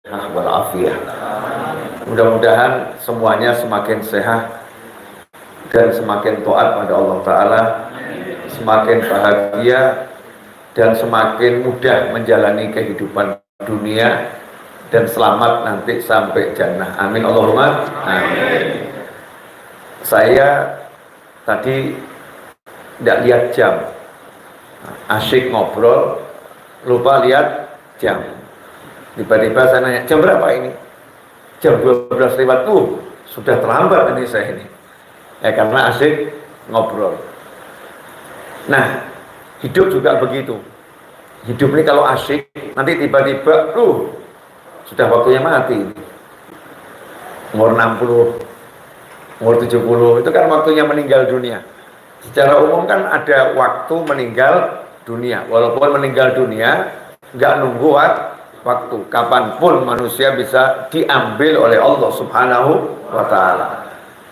walafiat. Mudah-mudahan semuanya semakin sehat dan semakin taat pada Allah Ta'ala, semakin bahagia dan semakin mudah menjalani kehidupan dunia dan selamat nanti sampai jannah. Amin Allahumma amin. Saya tadi tidak lihat jam, asyik ngobrol, lupa lihat jam. Tiba-tiba saya nanya, jam berapa ini? Jam 12 lewat. Sudah terlambat ini saya ini. Karena asyik ngobrol. Nah, hidup juga begitu. Hidup ini kalau asyik, nanti tiba-tiba, sudah waktunya mati. Umur 60, umur 70, itu kan waktunya meninggal dunia. Secara umum kan ada waktu meninggal dunia. Walaupun meninggal dunia, nggak nunggu waktu. Kapanpun manusia bisa diambil oleh Allah Subhanahu wa Ta'ala.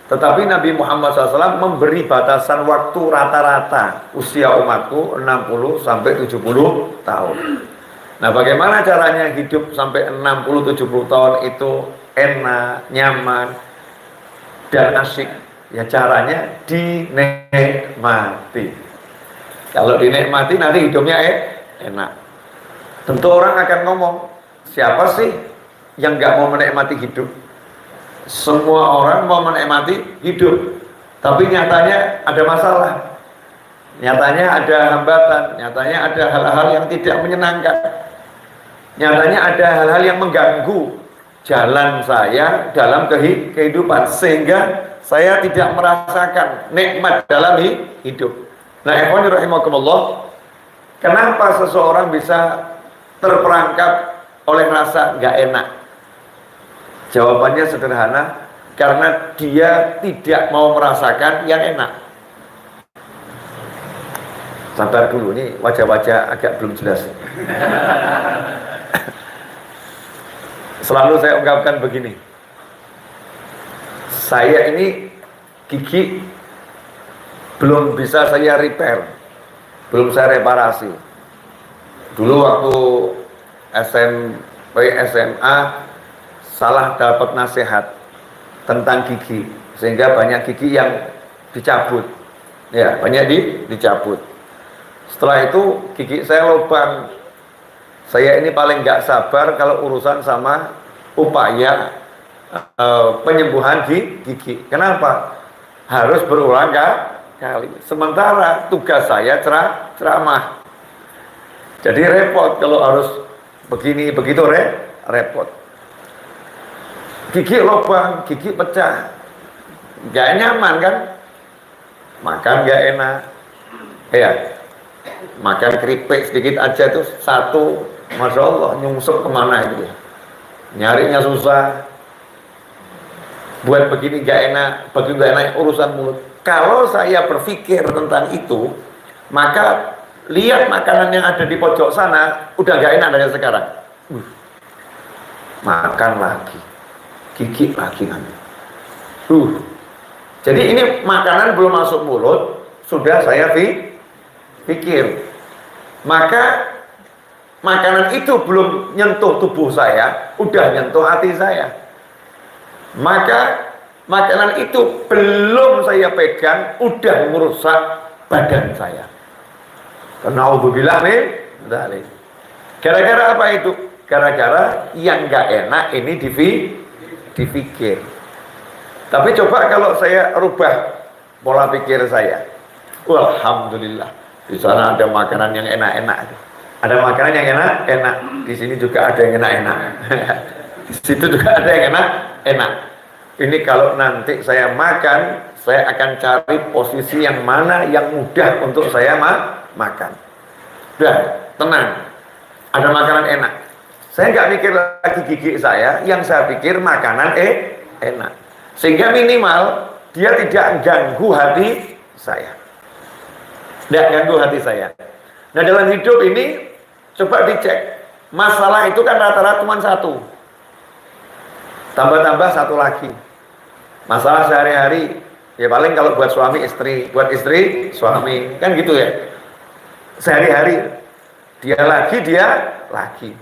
Tetapi Nabi Muhammad SAW memberi batasan waktu rata-rata usia umatku 60 sampai 70 tahun. Nah, bagaimana caranya hidup sampai 60-70 tahun itu enak, nyaman, dan asyik? Ya caranya dinikmati. Kalau dinikmati nanti hidupnya enak. Tentu orang akan ngomong, siapa sih yang nggak mau menikmati hidup? Semua orang mau menikmati hidup, tapi nyatanya ada masalah, nyatanya ada hambatan, nyatanya ada hal-hal yang tidak menyenangkan, nyatanya ada hal-hal yang mengganggu jalan saya dalam kehidupan, sehingga saya tidak merasakan nikmat dalam hidup. Nah, ikhwani rahimakumullah, kenapa seseorang bisa terperangkap oleh rasa nggak enak? Jawabannya sederhana, karena dia tidak mau merasakan yang enak. Sabar dulu, nih wajah-wajah agak belum jelas. Selalu saya ungkapkan begini, saya ini gigi belum bisa saya repair, belum saya reparasi. Dulu waktu SMP, SMA, salah dapat nasihat tentang gigi, sehingga banyak gigi yang dicabut. Ya, banyak dicabut. Setelah itu gigi saya lubang. Saya ini paling nggak sabar kalau urusan sama upaya penyembuhan gigi. Kenapa? Harus berulang kali. Sementara tugas saya ceramah. Jadi repot kalau harus begini, begitu repot. Gigi lubang, gigi pecah, gak nyaman kan? Makan gak enak. Makan keripik sedikit aja tuh satu, Masya Allah, nyungsep kemana itu ya. Nyarinya susah. Buat begini gak enak, begini gak enak, urusan mulut. Kalau saya berpikir tentang itu, maka lihat makanan yang ada di pojok sana, udah gak enak dari sekarang. Makan lagi, gigit lagi nanti. Jadi ini makanan belum masuk mulut, sudah saya pikir. Maka makanan itu belum nyentuh tubuh saya, udah nyentuh hati saya. Maka makanan itu belum saya pegang, udah merusak badan saya. Karena Alhamdulillah nih, gara-gara apa itu? Gara-gara yang gak enak ini dipikir. Tapi coba kalau saya rubah pola pikir saya, alhamdulillah, di sana ada makanan yang enak-enak, ada makanan yang enak-enak, di sini juga ada yang enak-enak, di situ juga ada yang enak-enak. Ini kalau nanti saya makan, saya akan cari posisi yang mana yang mudah untuk saya makan. Udah, tenang, ada makanan enak. Saya nggak mikir lagi gigi saya, yang saya pikir makanan enak. Sehingga minimal dia tidak ganggu hati saya. Tidak ganggu hati saya. Nah, dalam hidup ini coba dicek. Masalah itu kan rata-rata cuma satu. Tambah-tambah satu lagi. Masalah sehari-hari, ya paling kalau buat suami istri, buat istri suami, kan gitu ya. Sehari-hari dia lagi.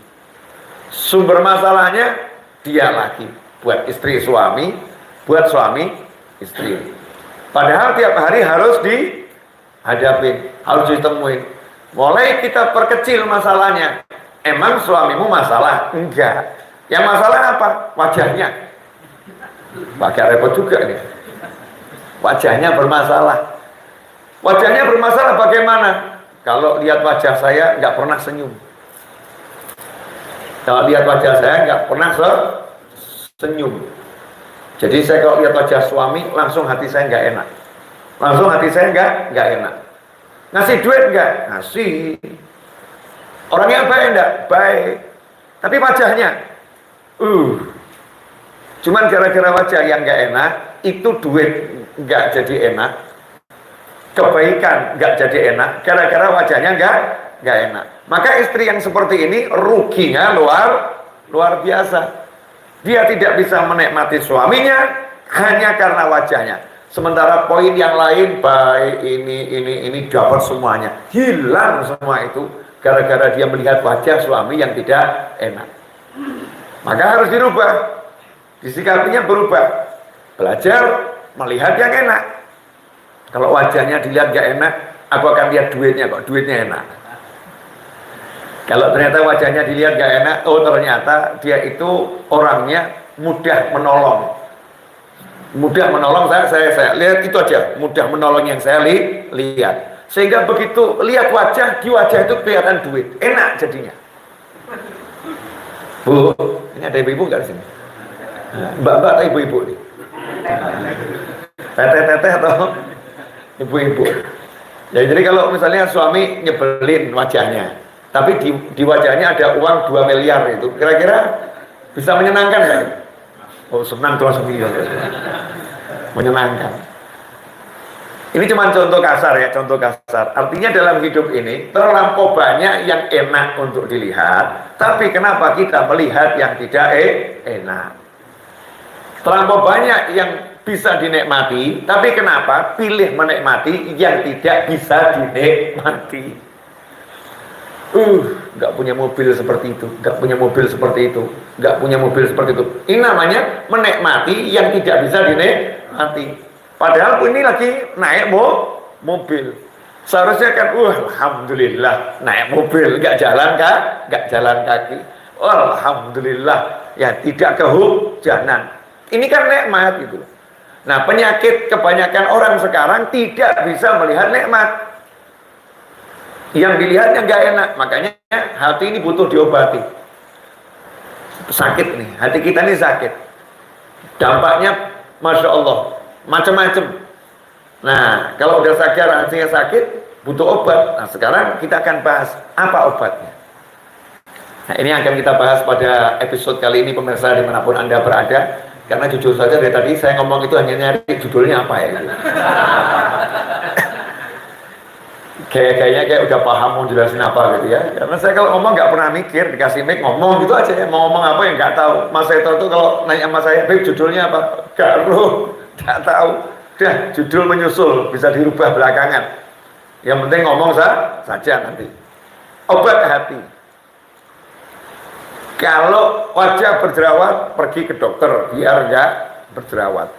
Sumber masalahnya dia lagi, buat istri suami, buat suami istri. Padahal tiap hari harus dihadapin, harus ditemuin. Mulai kita perkecil masalahnya. Emang suamimu masalah? Enggak. Yang masalah apa? Wajahnya. Pakai repot juga nih. Wajahnya bermasalah. Wajahnya bermasalah bagaimana? Kalau lihat wajah saya nggak pernah senyum. Kalau lihat wajah saya nggak pernah senyum. Jadi saya kalau lihat wajah suami langsung hati saya nggak enak. Langsung hati saya nggak enak. Ngasih duit nggak? Ngasih. Orangnya baik enggak? Baik. Tapi wajahnya cuman gara-gara wajah yang enggak enak, itu duit enggak jadi enak. Kebaikan enggak jadi enak gara-gara wajahnya enggak enak. Maka istri yang seperti ini ruginya luar biasa. Dia tidak bisa menikmati suaminya hanya karena wajahnya. Sementara poin yang lain baik ini dapat semuanya. Hilang semua itu gara-gara dia melihat wajah suami yang tidak enak. Maka harus dirubah. Disikapinya berubah. Belajar melihat yang enak. Kalau wajahnya dilihat gak enak, aku akan lihat duitnya kok. Duitnya enak. Kalau ternyata wajahnya dilihat gak enak, oh ternyata dia itu orangnya mudah menolong. Mudah menolong, saya lihat itu aja. Mudah menolong yang saya lihat. Sehingga begitu lihat wajah, di wajah itu kelihatan duit. Enak jadinya. Bu, ini ada ibu-ibu nggak di sini? Mbak-mbak atau ibu-ibu nih? Teteh-teteh atau ibu-ibu? Ya, jadi kalau misalnya suami nyebelin wajahnya, tapi di wajahnya ada uang 2 miliar itu, kira-kira bisa menyenangkan nggak? Oh, senang tuh langsung menyenangkan. Ini cuma contoh kasar ya, contoh kasar. Artinya dalam hidup ini terlampau banyak yang enak untuk dilihat, tapi kenapa kita melihat yang tidak enak? Terlampau banyak yang bisa dinikmati, tapi kenapa pilih menikmati yang tidak bisa dinikmati? Nggak punya mobil seperti itu, nggak punya mobil seperti itu, nggak punya mobil seperti itu. Ini namanya menikmati yang tidak bisa dinikmati. Padahal ini lagi naik mobil. Seharusnya kan, alhamdulillah naik mobil, nggak jalan kaki. Alhamdulillah ya tidak kehujanan. Ini kan nikmat gitu. Nah, penyakit kebanyakan orang sekarang tidak bisa melihat nikmat. Yang dilihatnya nggak enak, makanya hati ini butuh diobati. Sakit nih, hati kita ini sakit. Dampaknya, masya Allah. Macam-macam. Nah, kalau udah sadar hatinya sakit, butuh obat. Nah, sekarang kita akan bahas apa obatnya. Nah, ini akan kita bahas pada episode kali ini, pemirsa dimanapun Anda berada. Karena jujur saja dari tadi saya ngomong itu hanya nyari judulnya apa ya. Kayaknya udah paham mau jelasin apa gitu ya. Karena saya kalau ngomong nggak pernah mikir, dikasih mic ngomong gitu aja ya. Mau ngomong apa yang nggak tahu. Mas Seto tuh kalau nanya sama saya, Beb judulnya apa? Gak tahu. Udah judul menyusul, bisa dirubah belakangan. Yang penting ngomong saja nanti. Obat hati. Kalau wajah berjerawat, pergi ke dokter biar nggak berjerawat.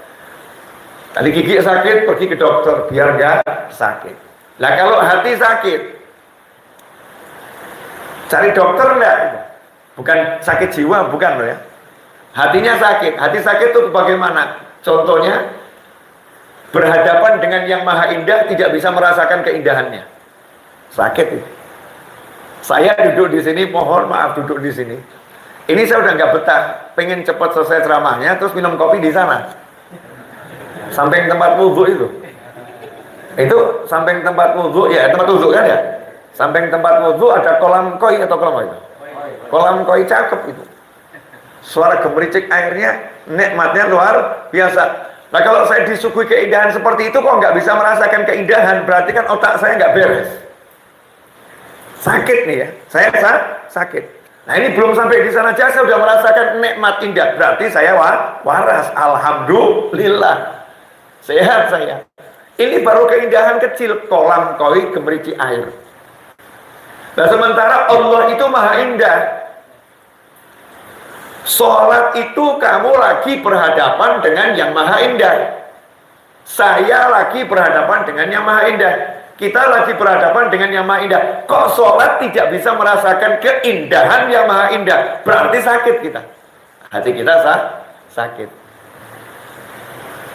Tadi gigi sakit, pergi ke dokter biar nggak sakit. Nah kalau hati sakit, cari dokter enggak? Bukan sakit jiwa, bukan loh ya. Hatinya sakit. Hati sakit itu bagaimana? Contohnya, berhadapan dengan yang maha indah tidak bisa merasakan keindahannya. Sakit itu. Saya duduk di sini, mohon maaf duduk di sini. Ini saya udah nggak betah, pengen cepat selesai ceramahnya, terus minum kopi di sana. Samping tempat wudhu itu. Itu samping tempat wudhu, ya tempat wudhu kan ya. Samping tempat wudhu ada kolam koi atau kolam apa itu? Kolam koi cakep itu. Suara gemericik airnya, nikmatnya luar biasa. Nah kalau saya disuguhi keindahan seperti itu kok nggak bisa merasakan keindahan, berarti kan otak saya nggak beres. Sakit nih ya, saya sakit. Nah ini belum sampai di sana aja saya sudah merasakan nikmat indah, berarti saya waras. Alhamdulillah, sehat saya. Ini baru keindahan kecil, kolam koi gemericik air. Nah sementara Allah itu maha indah. Sholat itu kamu lagi berhadapan dengan yang maha indah. Saya lagi berhadapan dengan yang maha indah. Kita lagi berhadapan dengan yang maha indah. Kok sholat tidak bisa merasakan keindahan yang maha indah? Berarti sakit kita. Hati kita sakit.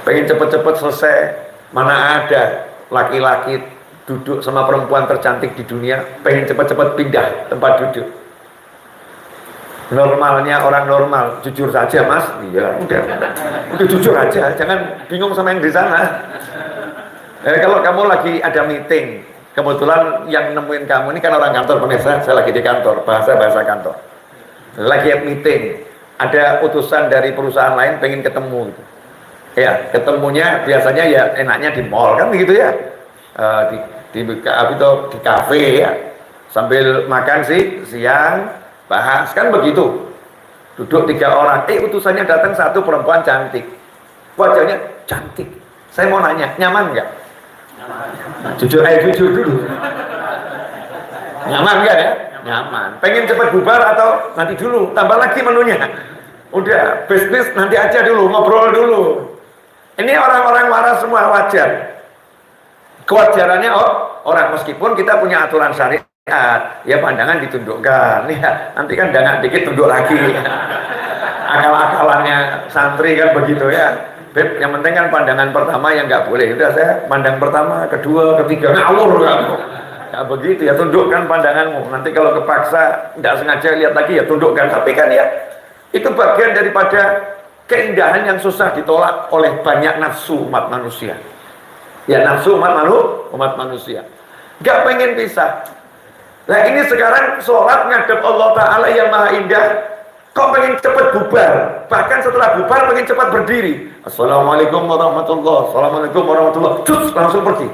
Pengen cepet-cepet selesai. Mana ada laki-laki duduk sama perempuan tercantik di dunia, pengen cepet-cepet pindah tempat duduk. Normalnya orang normal, jujur saja mas, iya udah jujur aja, jangan bingung sama yang di sana. Kalau kamu lagi ada meeting, kebetulan yang nemuin kamu ini kan orang kantor, pemirsa, saya lagi di kantor, bahasa kantor, lagi meeting, ada utusan dari perusahaan lain pengen ketemu gitu. Ya, ketemunya biasanya ya enaknya di mall kan begitu ya, di kafe ya, sambil makan siang, bahas kan begitu. Duduk 3 orang, utusannya datang 1 perempuan cantik, wajahnya cantik. Saya mau nanya, nyaman nggak? Jujur dulu. Nyaman nggak ya? Nyaman. Pengen cepat bubar atau nanti dulu? Tambah lagi menunya. Udah, bisnis nanti aja dulu, ngobrol dulu. Ini orang-orang waras semua, wajar. Kewajarannya orang, meskipun kita punya aturan syariat, ya pandangan ditundukkan. Ya, nanti kan jangan dikit tunduk lagi. Akal-akalannya santri kan begitu ya. Beb, yang penting kan pandangan pertama yang nggak boleh. Udah saya pandang pertama, kedua, ketiga, ngawur kamu. Nggak begitu ya, tundukkan pandanganmu. Nanti kalau kepaksa, nggak sengaja lihat lagi ya tundukkan. Tapi kan ya, itu bagian daripada keindahan yang susah ditolak oleh banyak nafsu umat manusia. Ya nafsu umat manusia. Gak pengen pisah. Nah ini sekarang sholat ngadep Allah Ta'ala yang maha indah. Kok pengen cepat bubar? Bahkan setelah bubar pengen cepat berdiri. Assalamualaikum warahmatullahi. Assalamualaikum warahmatullahi. Cus, langsung pergi.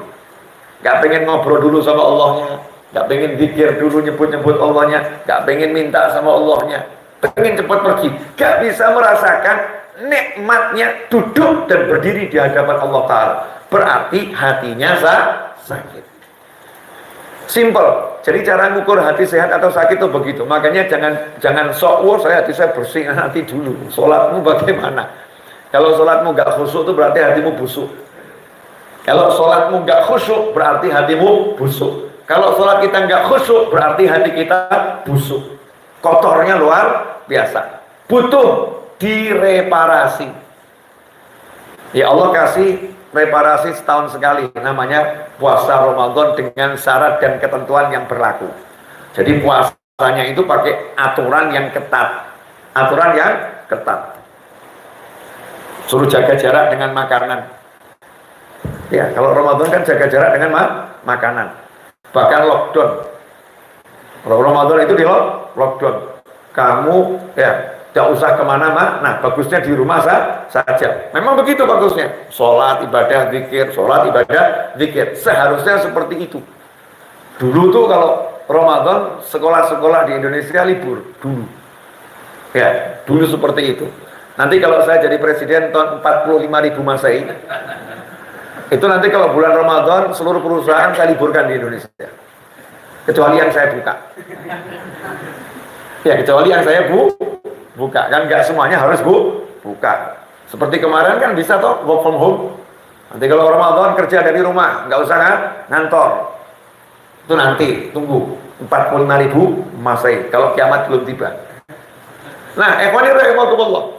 Gak pengen ngobrol dulu sama Allahnya. Gak pengen zikir dulu nyebut-nyebut Allahnya. Gak pengen minta sama Allahnya. Pengen cepat pergi. Gak bisa merasakan nikmatnya duduk dan berdiri di hadapan Allah Ta'ala. Berarti hatinya sakit. Simple. Jadi cara ngukur hati sehat atau sakit itu begitu. Makanya jangan sok, hati saya bersih nanti dulu. Sholatmu bagaimana? Kalau sholatmu gak khusyuk itu berarti hatimu busuk. Kalau sholatmu gak khusyuk berarti hatimu busuk. Kalau sholat kita gak khusyuk berarti hati kita busuk. Kotornya luar biasa. Butuh direparasi. Ya Allah kasih reparasi setahun sekali, namanya puasa Ramadan dengan syarat dan ketentuan yang berlaku. Jadi puasanya itu pakai aturan yang ketat. Suruh jaga jarak dengan makanan. Ya, kalau Ramadan kan jaga jarak dengan makanan. Bahkan lockdown. Kalau Ramadan itu di lockdown. Kamu ya tidak usah kemana nah bagusnya di rumah saja. Memang begitu bagusnya. Sholat, ibadah, zikir, sholat, ibadah, zikir. Seharusnya seperti itu. Dulu tuh kalau Ramadan sekolah-sekolah di Indonesia libur dulu. Ya, dulu seperti itu. Nanti kalau saya jadi presiden tahun 45.000 Masehi, itu nanti kalau bulan Ramadan seluruh perusahaan saya liburkan di Indonesia. Kecuali yang saya buka. Ya, kecuali yang saya buka, kan nggak semuanya harus buka. Seperti kemarin kan bisa toh work from home. Nanti kalau Ramadan kerja dari rumah, nggak usah kan ngantor. Itu nanti tunggu 45.000 Masehi kalau kiamat belum tiba. Nah, ikhwani rahimakumullah.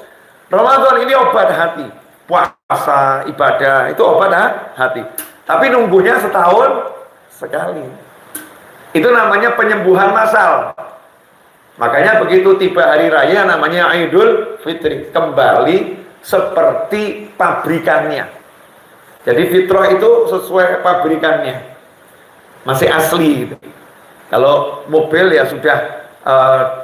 Ramadan ini obat hati. Puasa, ibadah itu obat hati. Tapi nunggunya setahun sekali. Itu namanya penyembuhan massal. Makanya begitu tiba hari raya namanya Idul Fitri, kembali seperti pabrikannya. Jadi fitrah itu sesuai pabrikannya, masih asli gitu. Kalau mobil ya sudah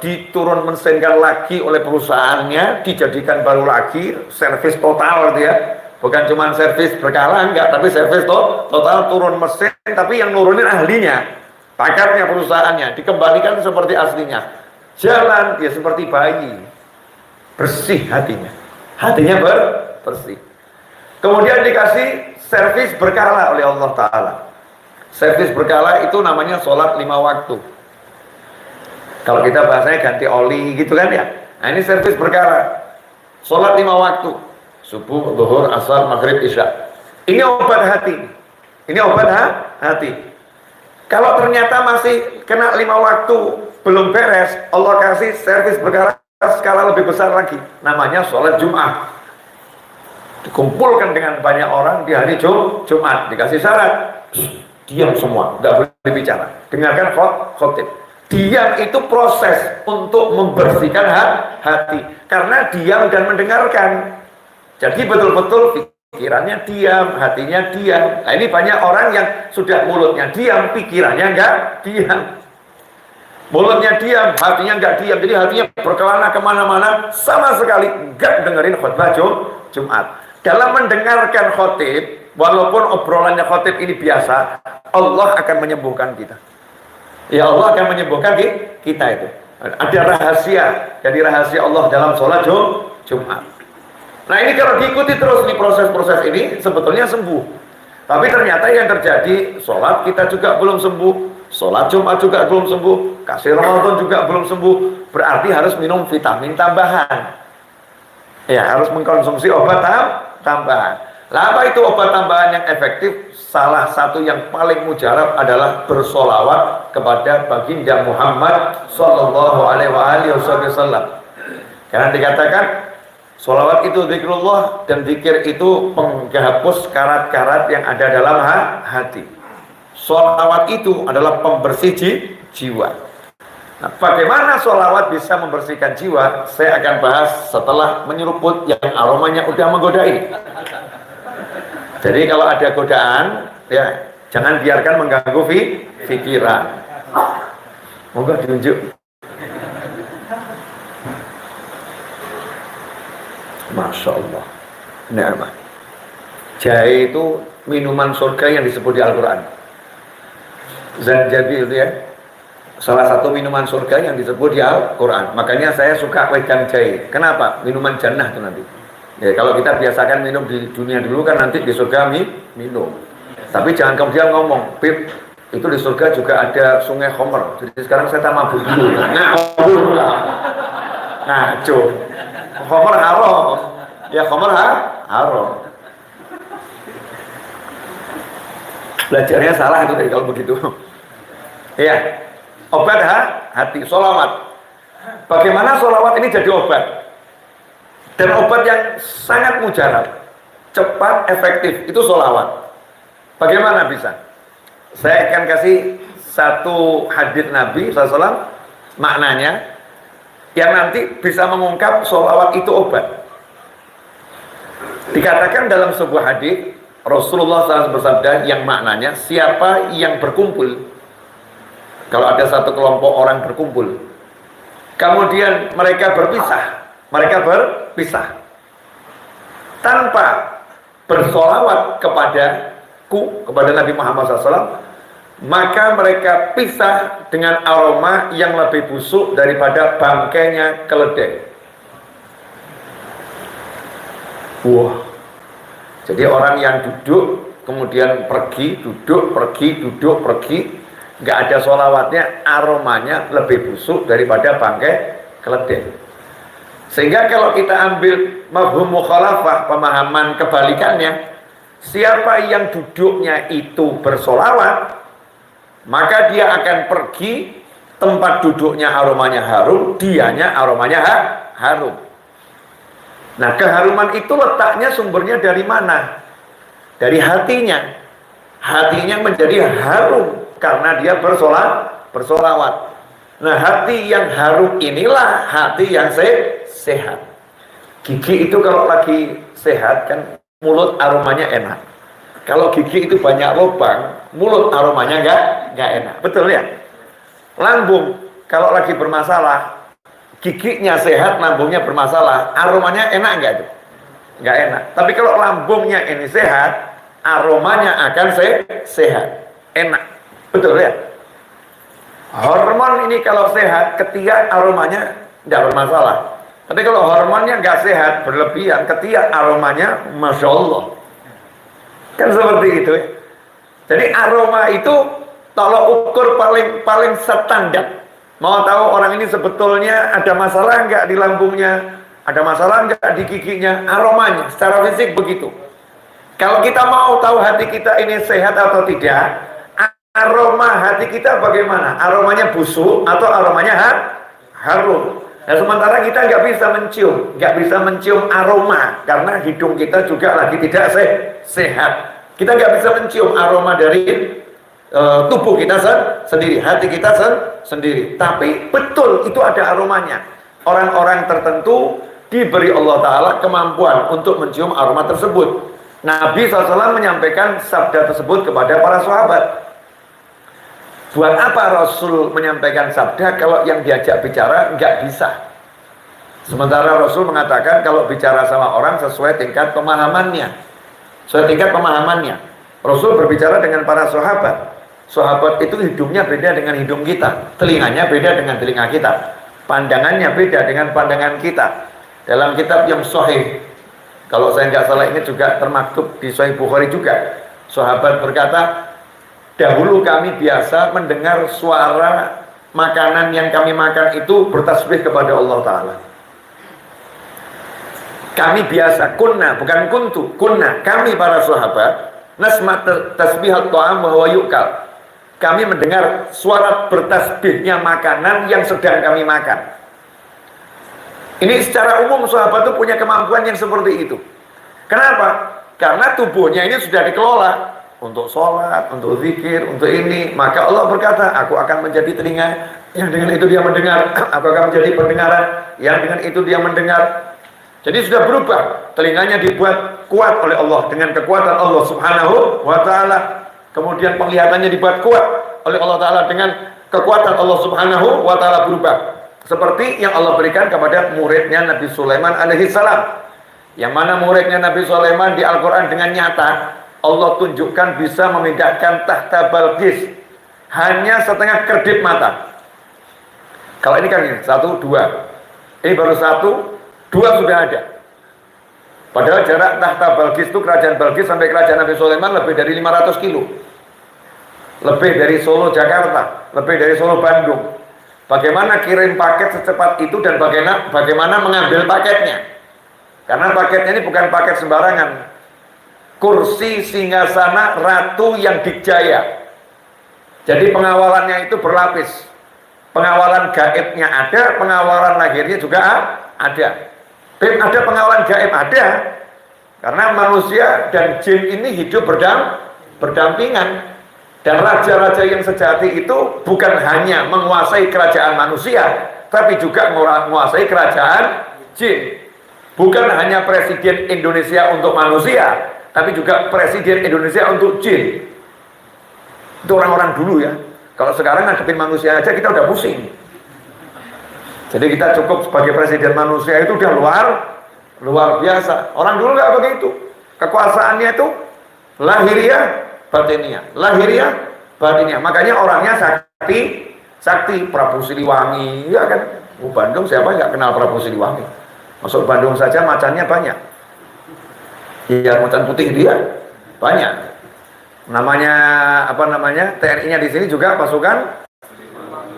diturun mesinkan lagi oleh perusahaannya, dijadikan baru lagi, servis total gitu ya. Bukan cuma servis berkala, enggak, tapi servis total, turun mesin, tapi yang nurunin ahlinya, pakarnya perusahaannya, dikembalikan seperti aslinya. Jalan dia seperti bayi, bersih hatinya bersih. Kemudian dikasih servis berkala oleh Allah Ta'ala. Servis berkala itu namanya sholat 5 waktu. Kalau kita bahasanya ganti oli gitu kan ya, Nah, ini servis perkara. Sholat 5 waktu, subuh, zuhur, asar, maghrib, isya. Ini obat hati. Ini obat hati. Kalau ternyata masih kena 5 waktu belum beres, Allah kasih servis perkara skala lebih besar lagi. Namanya sholat Jumat. Dikumpulkan dengan banyak orang di hari Jumat, dikasih syarat, diam semua, nggak boleh bicara, dengarkan khotib. Diam itu proses untuk membersihkan hati, karena diam dan mendengarkan. Jadi betul-betul pikirannya diam, hatinya diam. Nah, ini banyak orang yang sudah mulutnya diam, pikirannya enggak diam. Mulutnya diam, hatinya enggak diam. Jadi hatinya berkelana kemana-mana, sama sekali enggak dengerin khutbah Jumat. Dalam mendengarkan khotib, walaupun obrolannya khotib ini biasa, Allah akan menyembuhkan kita. Ya Allah akan menyembuhkan kita itu. Ada rahasia, jadi rahasia Allah dalam sholat Jumat. Nah, ini kalau diikuti terus nih proses-proses ini, sebetulnya sembuh. Tapi ternyata yang terjadi, sholat kita juga belum sembuh, sholat Jumat juga belum sembuh, kasih Ramadan juga belum sembuh. Berarti harus minum vitamin tambahan. Ya, harus mengkonsumsi obat tambahan. Lah, apa itu obat tambahan yang efektif? Salah satu yang paling mujarab adalah bersolawat kepada baginda Muhammad Sallallahu Alaihi Wasallam. Karena dikatakan solawat itu zikrullah, dan zikir itu penghapus karat-karat yang ada dalam hati. Solawat itu adalah pembersih jiwa. Nah, bagaimana solawat bisa membersihkan jiwa? Saya akan bahas setelah menyeruput yang aromanya udah menggodai. Jadi kalau ada godaan, ya jangan biarkan mengganggu pikiran. Moga ditunjuk. Masya Allah. Ni'mah. Jahe itu minuman surga yang disebut di Al-Quran. Zanjabil itu ya, salah satu minuman surga yang disebut di Al-Quran. Makanya saya suka wedang jahe. Kenapa? Minuman jannah itu nanti. Ya, kalau kita biasakan minum di dunia dulu, kan nanti di surga minum. Tapi jangan kemudian ngomong, Bib, itu di surga juga ada sungai Khomer. Jadi sekarang saya mabuk dulu. Ngaco. Khomer haram. Ya, Khomer haram. Belajarnya salah itu tadi kalau begitu. Ya, obat hati, sholawat. Bagaimana sholawat ini jadi obat? Dan obat yang sangat mujarab, cepat, efektif, itu sholawat. Bagaimana bisa? Saya akan kasih satu hadits Nabi SAW, maknanya, yang nanti bisa mengungkap sholawat itu obat. Dikatakan dalam sebuah hadits, Rasulullah SAW bersabda yang maknanya, siapa yang berkumpul, kalau ada satu kelompok orang berkumpul, kemudian mereka berpisah, tanpa bersolawat kepada Nabi Muhammad SAW, maka mereka pisah dengan aroma yang lebih busuk daripada bangkainya keledai. Wah, jadi orang yang duduk kemudian pergi, duduk, pergi, nggak ada solawatnya, aromanya lebih busuk daripada bangkai keledai. Sehingga kalau kita ambil mafhum mukhalafah, pemahaman kebalikannya, siapa yang duduknya itu bersolawat, maka dia akan pergi, tempat duduknya aromanya harum, dianya aromanya harum. Nah, keharuman itu letaknya sumbernya dari mana? Dari hatinya. Hatinya menjadi harum karena dia bersolawat. Nah, hati yang harum inilah hati yang sehat. Gigi itu kalau lagi sehat kan mulut aromanya enak. Kalau gigi itu banyak lubang, mulut aromanya enggak enak. Betul ya? Lambung kalau lagi bermasalah, giginya sehat, lambungnya bermasalah, aromanya enak enggak itu? Enggak enak. Tapi kalau lambungnya ini sehat, aromanya akan sehat, enak. Betul ya? Hormon ini kalau sehat, ketiak aromanya tidak bermasalah. Tapi kalau hormonnya nggak sehat, berlebihan, ketiak aromanya Masya Allah. Kan seperti itu ya. Jadi aroma itu tolok ukur paling standar. Mau tahu orang ini sebetulnya ada masalah nggak di lambungnya, ada masalah nggak di giginya, aromanya secara fisik begitu. Kalau kita mau tahu hati kita ini sehat atau tidak, aroma hati kita bagaimana? Aromanya busuk atau aromanya harum? Nah, sementara kita nggak bisa mencium aroma karena hidung kita juga lagi tidak sehat. Kita nggak bisa mencium aroma dari tubuh kita sendiri, hati kita sendiri. Tapi betul itu ada aromanya. Orang-orang tertentu diberi Allah Ta'ala kemampuan untuk mencium aroma tersebut. Nabi SAW menyampaikan sabda tersebut kepada para sahabat. Buat apa Rasul menyampaikan sabda kalau yang diajak bicara nggak bisa? Sementara Rasul mengatakan kalau bicara sama orang sesuai tingkat pemahamannya. Rasul berbicara dengan para sahabat. Sahabat itu hidungnya beda dengan hidung kita, telinganya beda dengan telinga kita, pandangannya beda dengan pandangan kita. Dalam kitab yang sahih, kalau saya nggak salah ini juga termaktub di Sahih Bukhari juga, sahabat berkata, dahulu kami biasa mendengar suara makanan yang kami makan itu bertasbih kepada Allah Ta'ala. Kami biasa, kami para sahabat, nasma tasbihat ta'am wa huwa yu'kal. Kami mendengar suara bertasbihnya makanan yang sedang kami makan. Ini secara umum sahabat itu punya kemampuan yang seperti itu. Kenapa? Karena tubuhnya ini sudah dikelola untuk sholat, untuk zikir, untuk ini. Maka Allah berkata, aku akan menjadi telinga yang dengan itu dia mendengar, aku akan menjadi pendengaran yang dengan itu dia mendengar. Jadi sudah berubah, telinganya dibuat kuat oleh Allah dengan kekuatan Allah Subhanahu wa Ta'ala. Kemudian penglihatannya dibuat kuat oleh Allah Ta'ala dengan kekuatan Allah Subhanahu wa Ta'ala berubah. Seperti yang Allah berikan kepada muridnya Nabi Sulaiman alaihissalam. Yang mana muridnya Nabi Sulaiman di Al-Quran dengan nyata Allah tunjukkan bisa memindahkan tahta Balqis hanya setengah kedip mata. Kalau ini kan ini, 1, 2. Ini baru 1, 2 sudah ada. Padahal jarak tahta Balqis itu, kerajaan Balqis sampai kerajaan Nabi Sulaiman lebih dari 500 kilo. Lebih dari Solo Jakarta, lebih dari Solo Bandung. Bagaimana kirim paket secepat itu dan bagaimana mengambil paketnya? Karena paketnya ini bukan paket sembarangan. Kursi singgasana ratu yang dikjaya. Jadi pengawalannya itu berlapis. Pengawalan gaibnya ada, pengawalan lahirnya juga ada. Ada pengawalan gaib ada. Karena manusia dan jin ini hidup berdampingan. Dan raja-raja yang sejati itu bukan hanya menguasai kerajaan manusia, tapi juga menguasai kerajaan jin. Bukan hanya presiden Indonesia untuk manusia, tapi juga presiden Indonesia untuk jin. Itu orang-orang dulu ya. Kalau sekarang ngadepin manusia aja kita udah pusing. Jadi kita cukup sebagai presiden manusia itu udah luar biasa. Orang dulu nggak begitu. Kekuasaannya itu lahiriah, lahiriah, batiniah. Makanya orangnya sakti, Prabu Siliwangi, ya kan? Bandung siapa nggak kenal Prabu Siliwangi? Masuk Bandung saja macannya banyak. Iya, macan putih dia banyak. Namanya apa namanya? TNI-nya di sini juga pasukan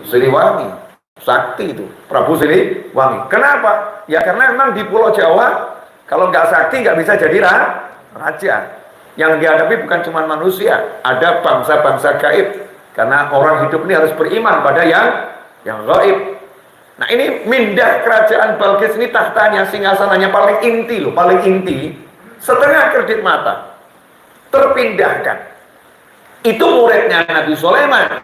Siliwangi, sakti itu Prabu Siliwangi. Kenapa? Ya karena memang di Pulau Jawa kalau nggak sakti nggak bisa jadi raja. Yang dihadapi bukan cuma manusia, ada bangsa-bangsa gaib. Karena orang hidup ini harus beriman pada yang gaib. Nah ini mindah kerajaan Balqis ini tahtanya, singgasananya paling inti loh, paling inti. Setengah kedip mata terpindahkan. Itu muridnya Nabi Sulaiman.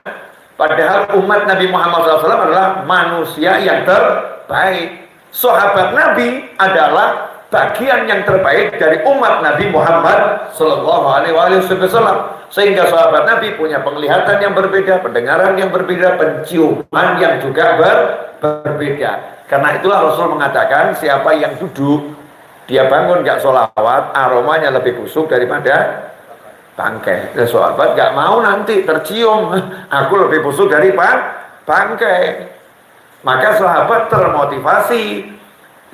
Padahal umat Nabi Muhammad SAW adalah manusia yang terbaik. Sahabat Nabi adalah bagian yang terbaik dari umat Nabi Muhammad Sallallahu Alaihi Wasallam. Sehingga sahabat Nabi punya penglihatan yang berbeda, pendengaran yang berbeda, penciuman yang juga berbeda. Karena itulah Rasul mengatakan siapa yang duduk dia bangun gak sholawat, aromanya lebih busuk daripada bangkai. Sahabat gak mau nanti tercium, aku lebih busuk dari bangkai. Maka sahabat termotivasi.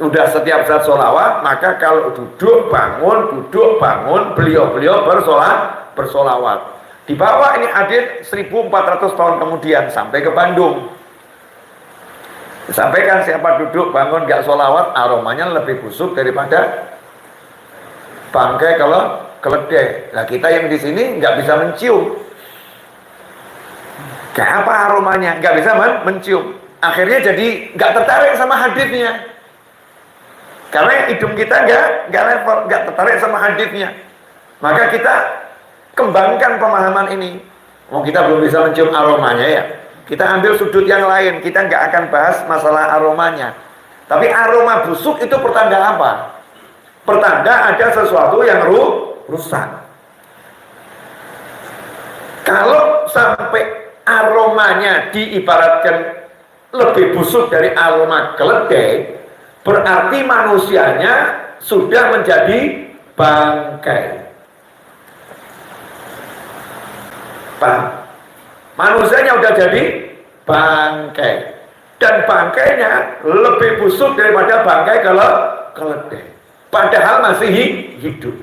Udah setiap saat sholawat, maka kalau duduk bangun, beliau bersolawat. Dibawa ini hadir 1400 tahun kemudian sampai ke Bandung. Sampaikan siapa duduk bangun gak sholawat, aromanya lebih busuk daripada bangkai kalau keledai. Nah kita yang di sini nggak bisa mencium. Kayak apa aromanya? Nggak bisa mencium. Akhirnya jadi nggak tertarik sama hadisnya. Karena hidung kita nggak level, nggak tertarik sama hadisnya. Maka kita kembangkan pemahaman ini. Oh kita belum bisa mencium aromanya ya. Kita ambil sudut yang lain. Kita nggak akan bahas masalah aromanya. Tapi aroma busuk itu pertanda apa? Pertanda ada sesuatu yang rusak. Kalau sampai aromanya diibaratkan lebih busuk dari aroma keledai, berarti manusianya sudah menjadi bangkai. Paham? Manusianya udah jadi bangkai. Dan bangkainya lebih busuk daripada bangkai keledai. Padahal masih hidup.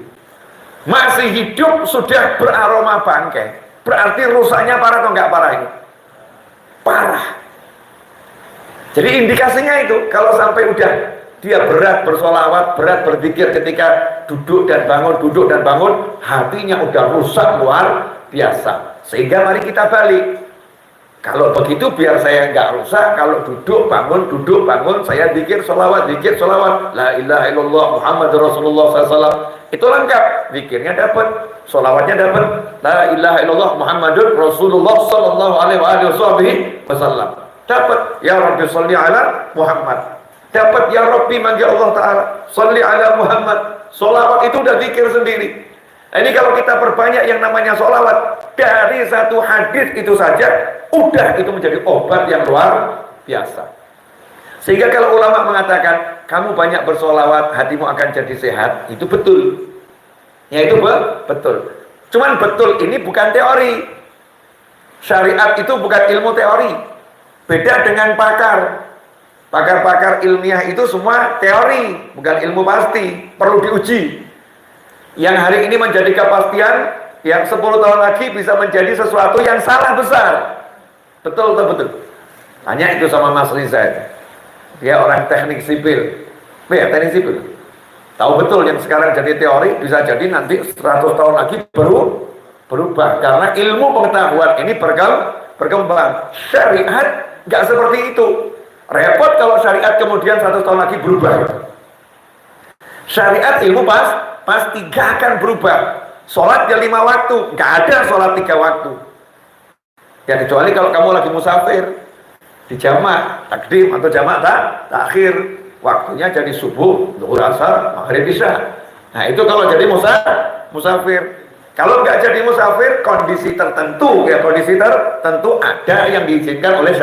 Masih hidup sudah beraroma bangkai. Berarti rusaknya parah atau enggak parah ini? Parah. Jadi indikasinya itu, kalau sampai udah dia berat bersolawat, berat berzikir ketika duduk dan bangun, hatinya udah rusak luar biasa. Sehingga mari kita balik. Kalau begitu biar saya nggak rusak, kalau duduk bangun, saya zikir solawat, la ilaha illallah Muhammadur Rasulullah SAW. Itu lengkap, zikirnya dapat, solawatnya dapat, la ilaha illallah Muhammadur Rasulullah Sallallahu Alaihi Wasallam. Dapat, ya Rabbi salli ala Muhammad. Dapat, ya Rabbi manggil Allah Ta'ala, salli ala Muhammad. Solawat itu udah zikir sendiri. Ini kalau kita perbanyak yang namanya solawat, dari satu hadis itu saja, udah itu menjadi obat yang luar biasa. Sehingga kalau ulama mengatakan, kamu banyak bersolawat, hatimu akan jadi sehat, itu betul. Ya itu betul. Cuman betul ini bukan teori. Syariat itu bukan ilmu teori. Beda dengan pakar. Pakar-pakar ilmiah itu semua teori, bukan ilmu pasti, perlu diuji. Yang hari ini menjadi kepastian, yang 10 tahun lagi bisa menjadi sesuatu yang salah besar. Betul. Tanya itu sama Mas Riza. Dia orang teknik sipil. Teknik sipil. Tahu betul yang sekarang jadi teori, bisa jadi nanti 100 tahun lagi berubah. Karena ilmu pengetahuan ini berkembang. Syariat nggak seperti itu. Repot kalau syariat kemudian 100 tahun lagi berubah. Syariat ilmu pasti gak akan berubah. Sholat ya 5 waktu, gak ada sholat 3 waktu. Ya kecuali kalau kamu lagi musafir di jamak takdim atau jamak takhir, waktunya jadi subuh, zuhur, asar, maghrib, isya. Nah itu kalau jadi musafir. Kalau nggak jadi musafir, kondisi tertentu ada yang diizinkan oleh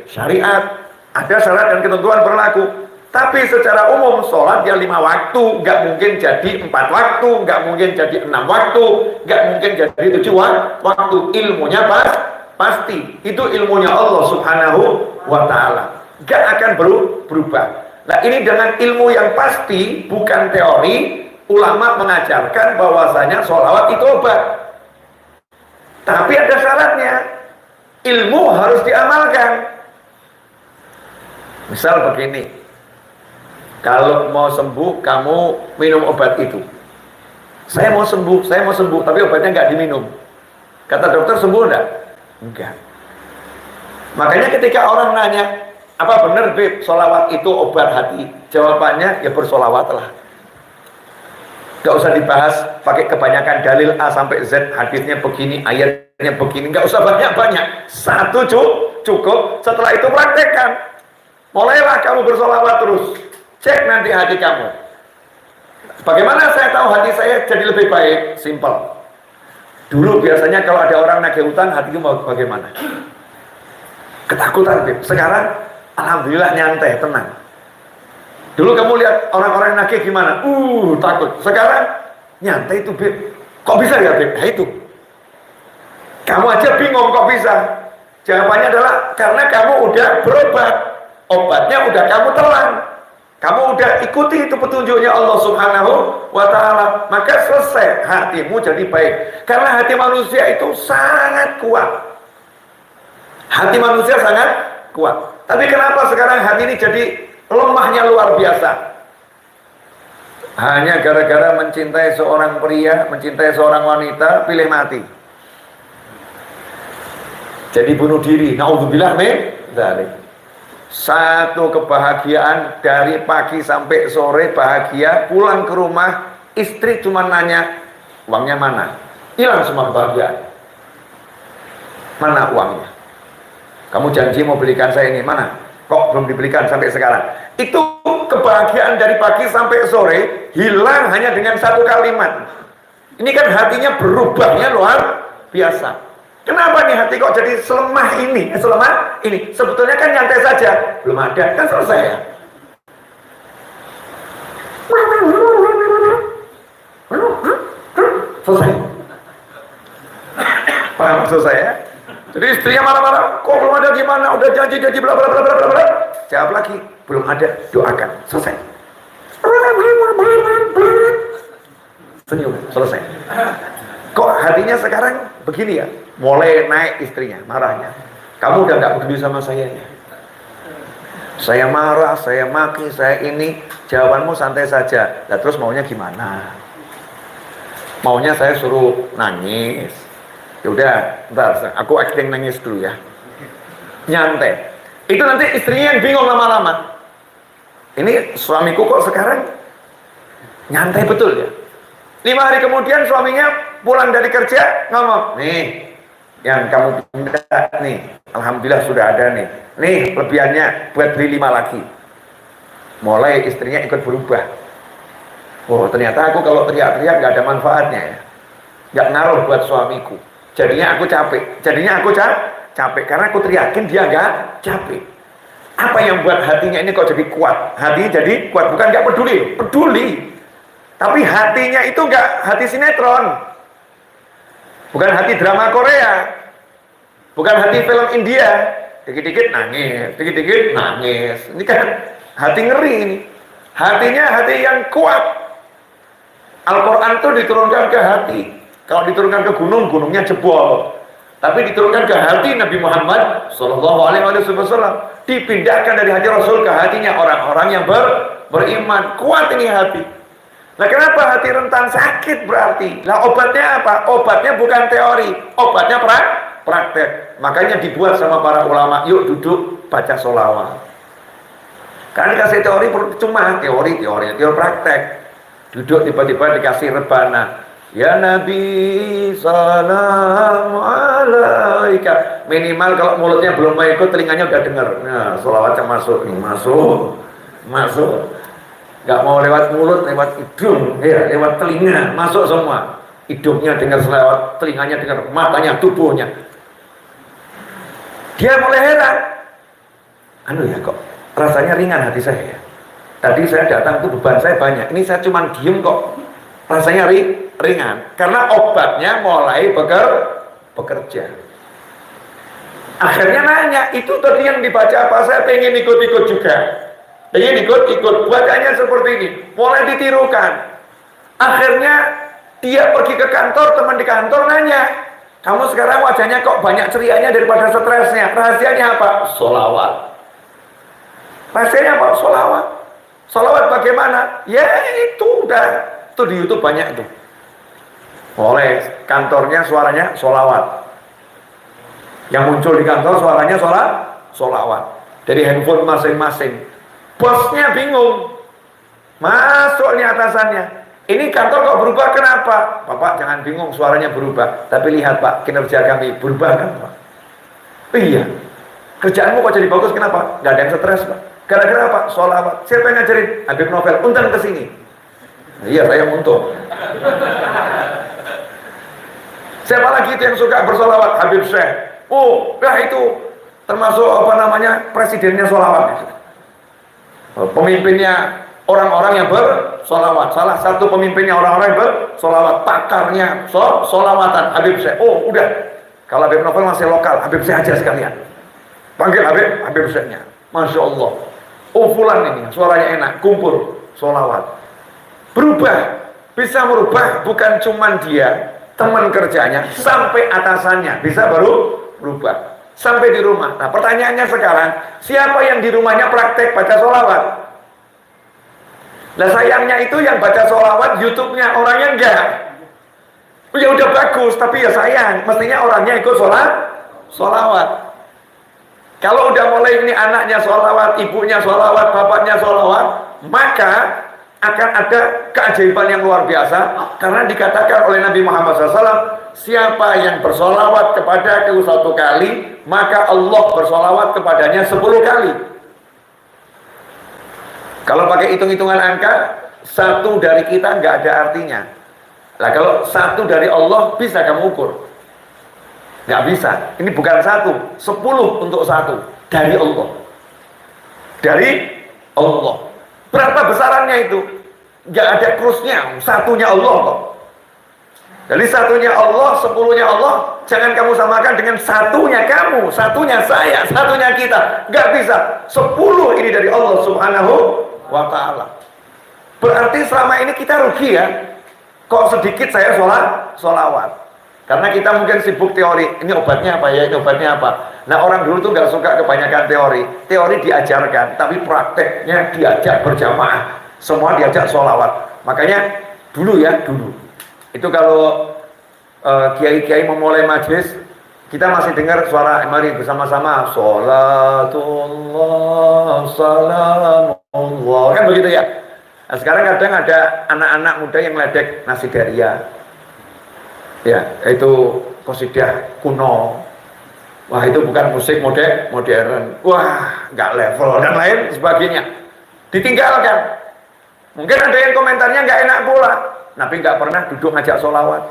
syariat. Ada syarat dan ketentuan berlaku. Tapi secara umum sholat ya 5 waktu, nggak mungkin jadi 4 waktu, nggak mungkin jadi 6 waktu, nggak mungkin jadi 7 waktu. Ilmunya pasti. Itu ilmunya Allah Subhanahu wa Ta'ala. Nggak akan berubah. Nah ini dengan ilmu yang pasti, bukan teori, ulama mengajarkan bahwasanya sholawat itu obat. Tapi ada syaratnya. Ilmu harus diamalkan. Misal begini, kalau mau sembuh, kamu minum obat itu. Saya mau sembuh, tapi obatnya nggak diminum. Kata dokter, sembuh enggak? Enggak. Makanya ketika orang nanya, apa benar Beb, sholawat itu obat hati? Jawabannya, ya bersolawatlah. Gak usah dibahas pakai kebanyakan dalil A sampai Z, hadisnya begini, ayatnya begini, gak usah banyak-banyak. Satu cukup, setelah itu praktekkan. Mulailah kamu bersolawat terus. Cek nanti hati kamu. Bagaimana saya tahu hati saya jadi lebih baik? Simple. Dulu biasanya kalau ada orang nagih utang, hatiku mau bagaimana? Ketakutan, Beb. Sekarang alhamdulillah nyantai, tenang. Dulu kamu lihat orang-orang nagih gimana? Takut. Sekarang nyantai itu, Beb. Kok bisa ya, Beb? Nah, itu. Kamu aja bingung kok bisa. Jawabannya adalah karena kamu udah berobat. Obatnya udah kamu telan. Kamu udah ikuti itu petunjuknya Allah Subhanahu wa Ta'ala. Maka selesai, hatimu jadi baik. Karena hati manusia itu sangat kuat. Hati manusia sangat kuat. Tapi kenapa sekarang hati ini jadi lemahnya luar biasa? Hanya gara-gara mencintai seorang pria, mencintai seorang wanita, pilih mati. Jadi bunuh diri. Naudzubillah min dzalik. Satu kebahagiaan dari pagi sampai sore bahagia, pulang ke rumah istri cuma nanya uangnya mana, hilang semua kebahagiaan. Mana uangnya? Kamu janji mau belikan saya ini, mana? Kok belum dibelikan sampai sekarang? Itu kebahagiaan dari pagi sampai sore hilang hanya dengan satu kalimat. Ini kan hatinya berubahnya luar biasa. Kenapa nih hati kok jadi selemah ini? Selemah ini. Sebetulnya kan nyantai saja. Belum ada, kan selesai ya. Selesai. Paham maksud saya? Jadi istrinya marah-marah. Kok belum ada gimana? Udah janji-janji bla bla bla bla bla. Jawab lagi. Belum ada, doakan. Selesai. Senyum, selesai. Kok hatinya sekarang begini ya? Mulai naik istrinya, marahnya. Kamu udah gak peduli sama saya ya? Saya marah, saya maki, saya ini. Jawabanmu santai saja. Nah, terus maunya gimana? Maunya saya suruh nangis. Yaudah, bentar, aku acting nangis dulu ya. Nyantai. Itu nanti istrinya yang bingung lama-lama. Ini suamiku kok sekarang nyantai betul ya? 5 hari kemudian suaminya pulang dari kerja ngomong, nih yang kamu pinta nih, alhamdulillah sudah ada nih. Nih lebihannya buat beli 5 lagi. Mulai istrinya ikut berubah. Oh ternyata aku kalau teriak-teriak gak ada manfaatnya ya. Gak ngaruh buat suamiku. Jadinya aku capek. Capek karena aku teriakin dia gak capek. Apa yang buat hatinya ini kok jadi kuat? Hatinya jadi kuat, bukan gak peduli. Peduli. Tapi hatinya itu gak hati sinetron. Bukan hati drama Korea. Bukan hati film India. Dikit-dikit nangis, dikit-dikit nangis. Ini kan hati ngeri ini. Hatinya hati yang kuat. Al-Quran itu diturunkan ke hati. Kalau diturunkan ke gunung, gunungnya jebol. Tapi diturunkan ke hati Nabi Muhammad SAW. Dipindahkan dari hati Rasul ke hatinya orang-orang yang beriman. Kuat ini hati. Nah kenapa hati rentan sakit berarti? Nah obatnya apa? Obatnya bukan teori, obatnya praktek. Makanya dibuat sama para ulama, yuk duduk baca sholawat. Karena dikasih teori cuma teori praktek. Duduk tiba-tiba dikasih rebana. Ya Nabi salam alaika. Minimal kalau mulutnya belum mau ikut, telinganya udah dengar. Nah sholawatnya masuk nih, masuk. Gak mau lewat mulut, lewat hidung, ya, lewat telinga, masuk semua. Hidungnya dengar selewat, telinganya dengar, matanya, tubuhnya. Dia mulai heran. Anu ya kok, rasanya ringan hati saya ya. Tadi saya datang tuh beban saya banyak. Ini saya cuma diem kok. Rasanya ringan. Karena obatnya mulai bekerja. Akhirnya nanya, itu tadi yang dibaca apa? Saya pengen ikut-ikut juga. Pengen ikut-ikut, bacanya seperti ini. Mulai ditirukan. Akhirnya dia pergi ke kantor, teman di kantor nanya, kamu sekarang wajahnya kok banyak cerianya daripada stresnya. Rahasianya apa? Sholawat. Rahasianya apa? Sholawat. Sholawat bagaimana? Ya itu udah. Itu di YouTube banyak tuh. Oleh kantornya suaranya sholawat. Yang muncul di kantor suaranya sholawat. Dari handphone masing-masing. Bosnya bingung. Masuk nih atasannya. Ini kantor kok berubah, kenapa? Bapak jangan bingung, suaranya berubah. Tapi lihat Pak, kinerja kami berubah kan Pak? Iya. Kerjaanmu kok jadi bagus, kenapa? Gak ada yang stres Pak. Gara-gara apa? Sholawat. Siapa yang ngajarin? Habib Novel. Undang ke sini. Iya, saya untung. Siapa lagi itu yang suka bersolawat? Habib Syekh. Oh, itu termasuk apa namanya? Presidennya sholawat. Pemimpinnya orang-orang yang bersolawat. Salah satu pemimpinnya orang-orang yang bersolawat. Pakarnya solawatan Habib Syekh. Oh udah, kalau Habib Novel masih lokal, Habib Syekh aja sekalian. Panggil Habib Syekhnya. Masya Allah. Oh fulan ini suaranya enak, kumpul solawat. Berubah. Bisa merubah bukan cuman dia, teman kerjanya, sampai atasannya bisa baru berubah. sampai di rumah. Nah pertanyaannya sekarang, siapa yang di rumahnya praktek baca sholawat? Nah sayangnya itu yang baca sholawat YouTube-nya, orangnya enggak. Ya udah bagus, tapi ya sayang, mestinya orangnya ikut sholawat. Kalau udah mulai ini anaknya sholawat, ibunya sholawat, bapaknya sholawat, maka akan ada keajaiban yang luar biasa. Karena dikatakan oleh Nabi Muhammad SAW, siapa yang bersolawat kepada aku 1 kali, maka Allah bersolawat kepadanya 10 kali. Kalau pakai hitung-hitungan angka, 1 dari kita nggak ada artinya. Nah kalau 1 dari Allah bisa kamu ukur? Nggak bisa. Ini bukan 1, 10 untuk 1 dari Allah. Dari Allah. Berapa besarannya itu? Nggak ada krusnya, 1-nya Allah kok. Jadi 1-nya Allah, 10-nya Allah, jangan kamu samakan dengan 1-nya kamu, 1-nya saya, 1-nya kita. Nggak bisa. 10 ini dari Allah Subhanahu wa ta'ala. Berarti selama ini kita rugi ya. Kok sedikit saya sholawat. Karena kita mungkin sibuk teori. Ini obatnya apa ya? Ini obatnya apa? Nah orang dulu tuh nggak suka kebanyakan teori. Teori diajarkan, tapi prakteknya diajak berjamaah. Semua diajak sholawat. Makanya dulu ya, dulu. Itu kalau kiai-kiai memulai majlis, kita masih dengar suara, mari bersama-sama, sholatullah, salamullah. Kan begitu ya? Nah, sekarang kadang ada anak-anak muda yang ledek nasidaria. Ya, itu qasidah kuno. Wah, itu bukan musik modern. Wah, nggak level dan lain sebagainya. Ditinggalkan. Mungkin ada yang komentarnya nggak enak pula. Nabi nggak pernah duduk ngajak sholawat.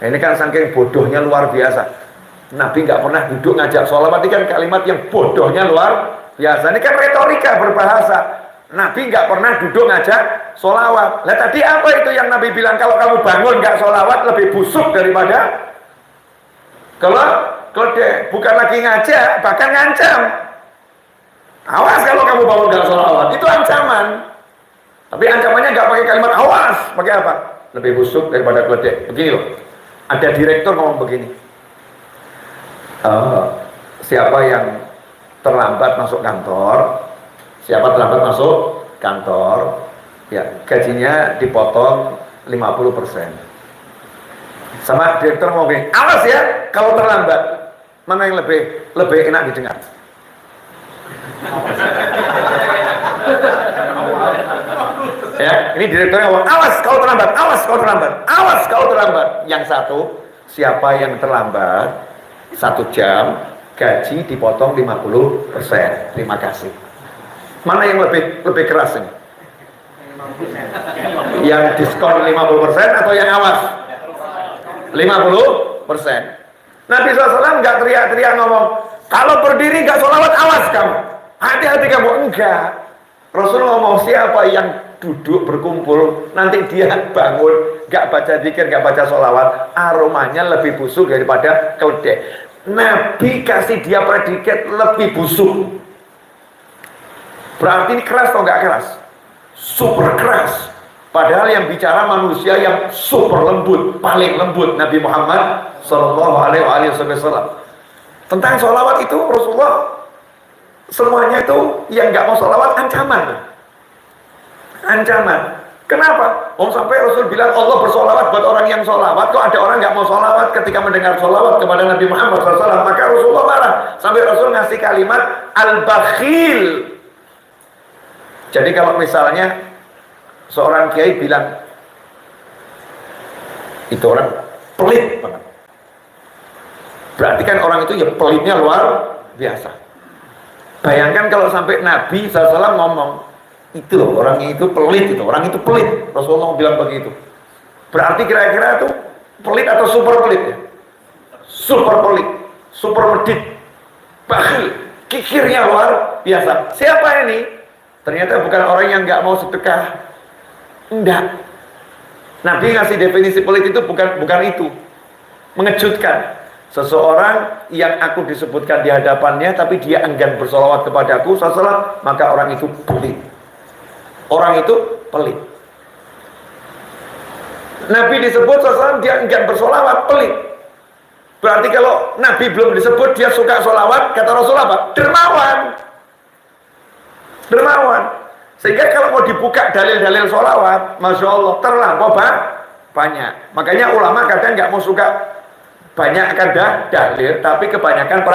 Nah, ini kan saking bodohnya luar biasa. Nabi nggak pernah duduk ngajak sholawat. Ini kan kalimat yang bodohnya luar biasa. Ini kan retorika berbahasa. Nabi nggak pernah duduk ngajak sholawat. Lah tadi apa itu yang Nabi bilang, kalau kamu bangun nggak sholawat lebih busuk daripada kalau dia bukan lagi ngajak, bahkan ngancam. Awas kalau kamu bangun nggak sholawat, itu ancaman. Tapi ancamannya nggak pakai kalimat awas, pakai apa? Lebih busuk daripada keledek. Begini loh, ada direktur ngomong begini. Siapa yang terlambat masuk kantor, siapa terlambat masuk kantor, ya gajinya dipotong 50%. Sama direktur ngomong begini, awas ya kalau terlambat. Mana yang lebih enak didengar? Ya, ini direkturnya ngomong, awas kalau terlambat, awas kalau terlambat, awas kalau terlambat. Yang satu, siapa yang terlambat 1 jam, gaji dipotong 50%. Terima kasih. Mana yang lebih keras ini? Yang diskon 50% atau yang awas? 50%. Nabi SAW nggak teriak-teriak ngomong, kalau berdiri nggak sholawat, awas kamu, hati-hati kamu. Enggak. Rasul ngomong, siapa yang duduk berkumpul, nanti dia bangun, nggak baca zikir, nggak baca sholawat, aromanya lebih busuk daripada keledai. Nabi kasih dia predikat lebih busuk. Berarti ini keras atau nggak keras? Super keras. Padahal yang bicara manusia yang super lembut, paling lembut, Nabi Muhammad SAW. Tentang sholawat itu Rasulullah semuanya itu yang nggak mau sholawat ancaman. Ancaman. Kenapa? Sampai Rasul bilang Allah bersolawat buat orang yang sholawat. Kok ada orang nggak mau sholawat ketika mendengar sholawat kepada Nabi Muhammad SAW? Maka Rasulullah marah. Sampai Rasul ngasih kalimat al-bakhil. Jadi kalau misalnya seorang kiai bilang itu orang pelit banget, berarti kan orang itu ya pelitnya luar biasa. Bayangkan kalau sampai Nabi SAW ngomong, itu loh orangnya itu pelit, itu orang itu pelit. Rasulullah bilang begitu. Berarti kira-kira itu pelit atau super pelit ya? Super pelit, super medit, bakhil, kikirnya luar biasa. Siapa ini? Ternyata bukan orang yang nggak mau sedekah. Enggak. Nabi ngasih definisi pelit itu bukan itu. Mengejutkan. Seseorang yang aku disebutkan di hadapannya tapi dia enggan bersolawat kepadaku SAW, maka orang itu pelit. Orang itu pelit. Nabi disebut SAW dia enggan bersolawat, pelit. Berarti kalau Nabi belum disebut dia suka sholawat, kata Rasul apa? Dermawan. Dermawan. Sehingga kalau mau dibuka dalil-dalil sholawat, Masya Allah, terlampau banyak. Makanya ulama kadang nggak mau suka banyak dalil, tapi kebanyakan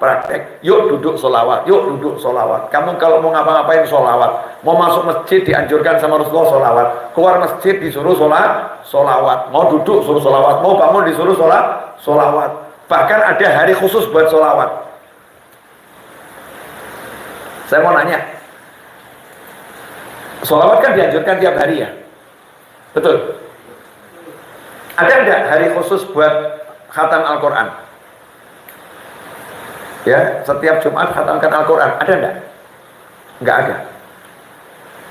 praktek. Yuk duduk sholawat, yuk duduk sholawat. Kamu kalau mau ngapa-ngapain sholawat, mau masuk masjid dianjurkan sama Rasulullah sholawat, keluar masjid disuruh sholawat, mau duduk suruh sholawat, mau bangun disuruh sholawat. Bahkan ada hari khusus buat sholawat. Saya mau nanya, sholawat kan dianjurkan tiap hari ya, betul? Ada enggak hari khusus buat khatam Al-Quran? Ya, setiap Jumat khatamkan Al-Quran, ada enggak? Enggak ada.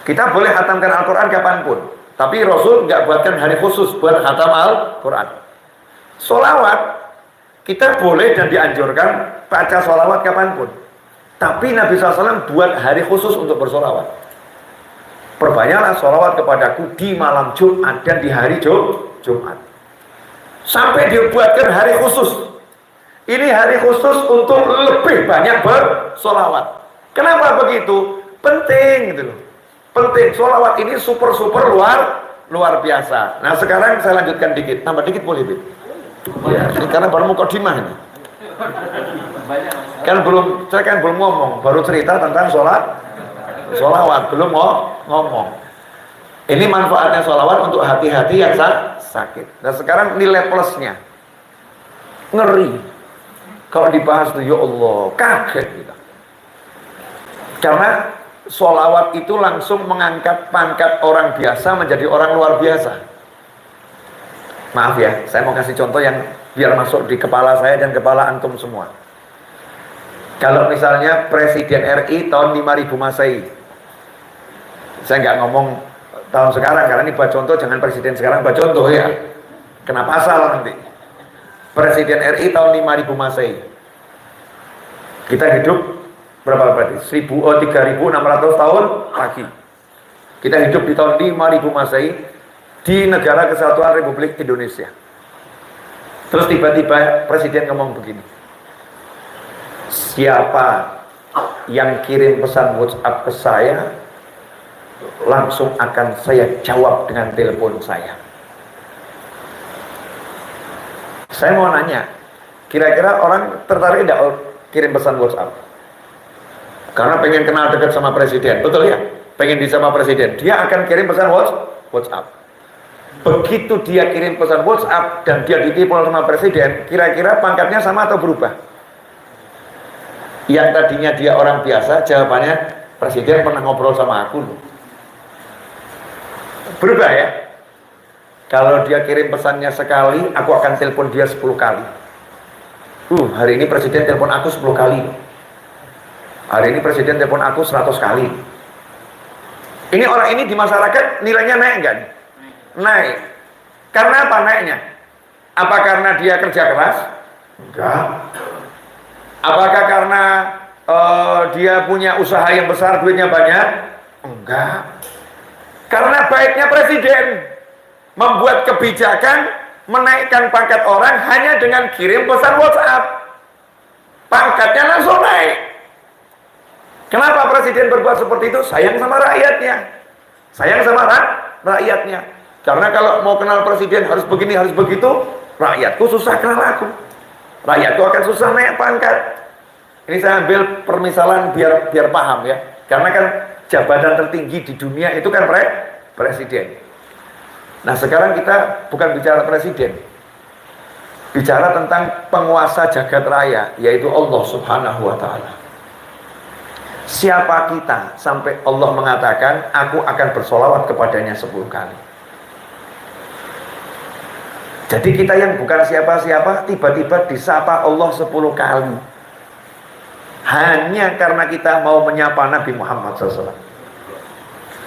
Kita boleh khatamkan Al-Quran kapanpun, tapi Rasul enggak buatkan hari khusus buat khatam Al-Quran. Sholawat, kita boleh dan dianjurkan baca sholawat kapanpun, tapi Nabi SAW buat hari khusus untuk bersolawat. Perbanyaklah sholawat kepadaku di malam Jumat dan di hari Jumat. Sampai dibuatkan hari khusus. Ini hari khusus untuk lebih banyak bersolawat. Kenapa begitu? Penting gitu loh. Penting. Solawat ini super luar biasa. Nah sekarang saya lanjutkan dikit. Tambah dikit boleh, Bib? Ya, karena baru mukadimah ini. Saya kan belum ngomong, baru cerita tentang solawat, belum mau ngomong. Ini manfaatnya solawat untuk hati-hati yang sakit. Nah sekarang nilai plusnya, ngeri. Kalau dibahas tuh, ya Allah, kaget kita. Karena solawat itu langsung mengangkat pangkat orang biasa menjadi orang luar biasa. Maaf ya, saya mau kasih contoh yang biar masuk di kepala saya dan kepala antum semua. Kalau misalnya Presiden RI tahun 5000 Masehi, saya nggak ngomong tahun sekarang, karena ini buat contoh, jangan presiden sekarang buat contoh ya. Kenapa salah nanti? Presiden RI tahun 5000 Masehi. Kita hidup berapa berarti? 3600 tahun lagi. Kita hidup di tahun 5000 Masehi di Negara Kesatuan Republik Indonesia. Terus tiba-tiba presiden ngomong begini. Siapa yang kirim pesan WhatsApp ke saya, langsung akan saya jawab dengan telepon saya. Saya mau nanya, kira-kira orang tertarik tidak kirim pesan WhatsApp? Karena pengen kenal dekat sama presiden, betul ya? Pengen di sama presiden, dia akan kirim pesan WhatsApp. Begitu dia kirim pesan WhatsApp dan dia ditelepon sama presiden, kira-kira pangkatnya sama atau berubah? Yang tadinya dia orang biasa, jawabannya, presiden pernah ngobrol sama aku loh. Berubah ya. Kalau dia kirim pesannya sekali, aku akan telepon dia 10 kali. Hari ini presiden telepon aku 10 kali. Hari ini presiden telepon aku 100 kali. Ini orang ini di masyarakat nilainya naik enggak? Naik. Karena apa naiknya? Apa karena dia kerja keras? Enggak. Apakah karena dia punya usaha yang besar, duitnya banyak? Enggak. Karena baiknya presiden membuat kebijakan menaikkan pangkat orang hanya dengan kirim pesan WhatsApp. Pangkatnya langsung naik. Kenapa presiden berbuat seperti itu? Sayang sama rakyatnya. Sayang sama rakyatnya. Karena kalau mau kenal presiden harus begini, harus begitu, rakyatku susah kenal aku. Rakyatku akan susah naik pangkat. Ini saya ambil permisalan biar paham ya. Karena kan jabatan tertinggi di dunia itu kan presiden. Nah sekarang kita bukan bicara presiden, bicara tentang penguasa jagat raya, yaitu Allah Subhanahu wa Ta'ala. Siapa kita sampai Allah mengatakan aku akan bersolawat kepadanya 10 kali? Jadi kita yang bukan siapa-siapa tiba-tiba disapa Allah 10 kali, hanya karena kita mau menyapa Nabi Muhammad SAW.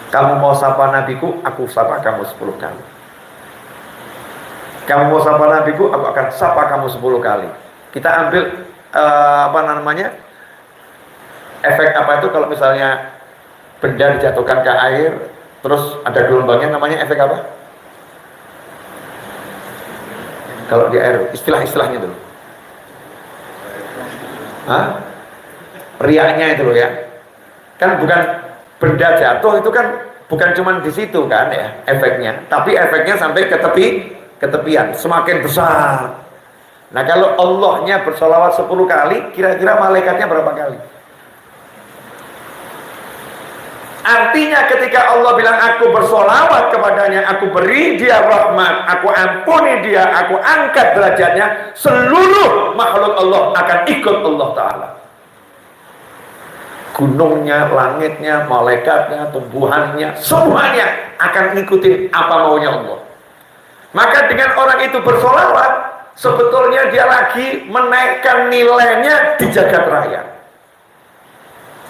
Kamu mau sapa nabiku, aku sapa kamu 10 kali. Kamu mau sapa nabiku, aku akan sapa kamu 10 kali. Kita ambil efek apa itu kalau misalnya benda dijatuhkan ke air terus ada gelombangnya, namanya efek apa? Kalau di air, istilahnya dulu. Hah? Riaknya itu loh ya. Kan bukan benda jatuh itu kan bukan cuma di situ kan ya efeknya, tapi efeknya sampai ke tepian, semakin besar. Nah kalau Allahnya bersolawat 10 kali, kira-kira malaikatnya berapa kali? Artinya ketika Allah bilang aku bersolawat kepadanya, aku beri dia rahmat, aku ampuni dia, aku angkat derajatnya, seluruh makhluk Allah akan ikut Allah Ta'ala. Gunungnya, langitnya, malaikatnya, tumbuhannya, semuanya akan ngikutin apa maunya Allah. Maka dengan orang itu bersolawat, sebetulnya dia lagi menaikkan nilainya di jagat raya.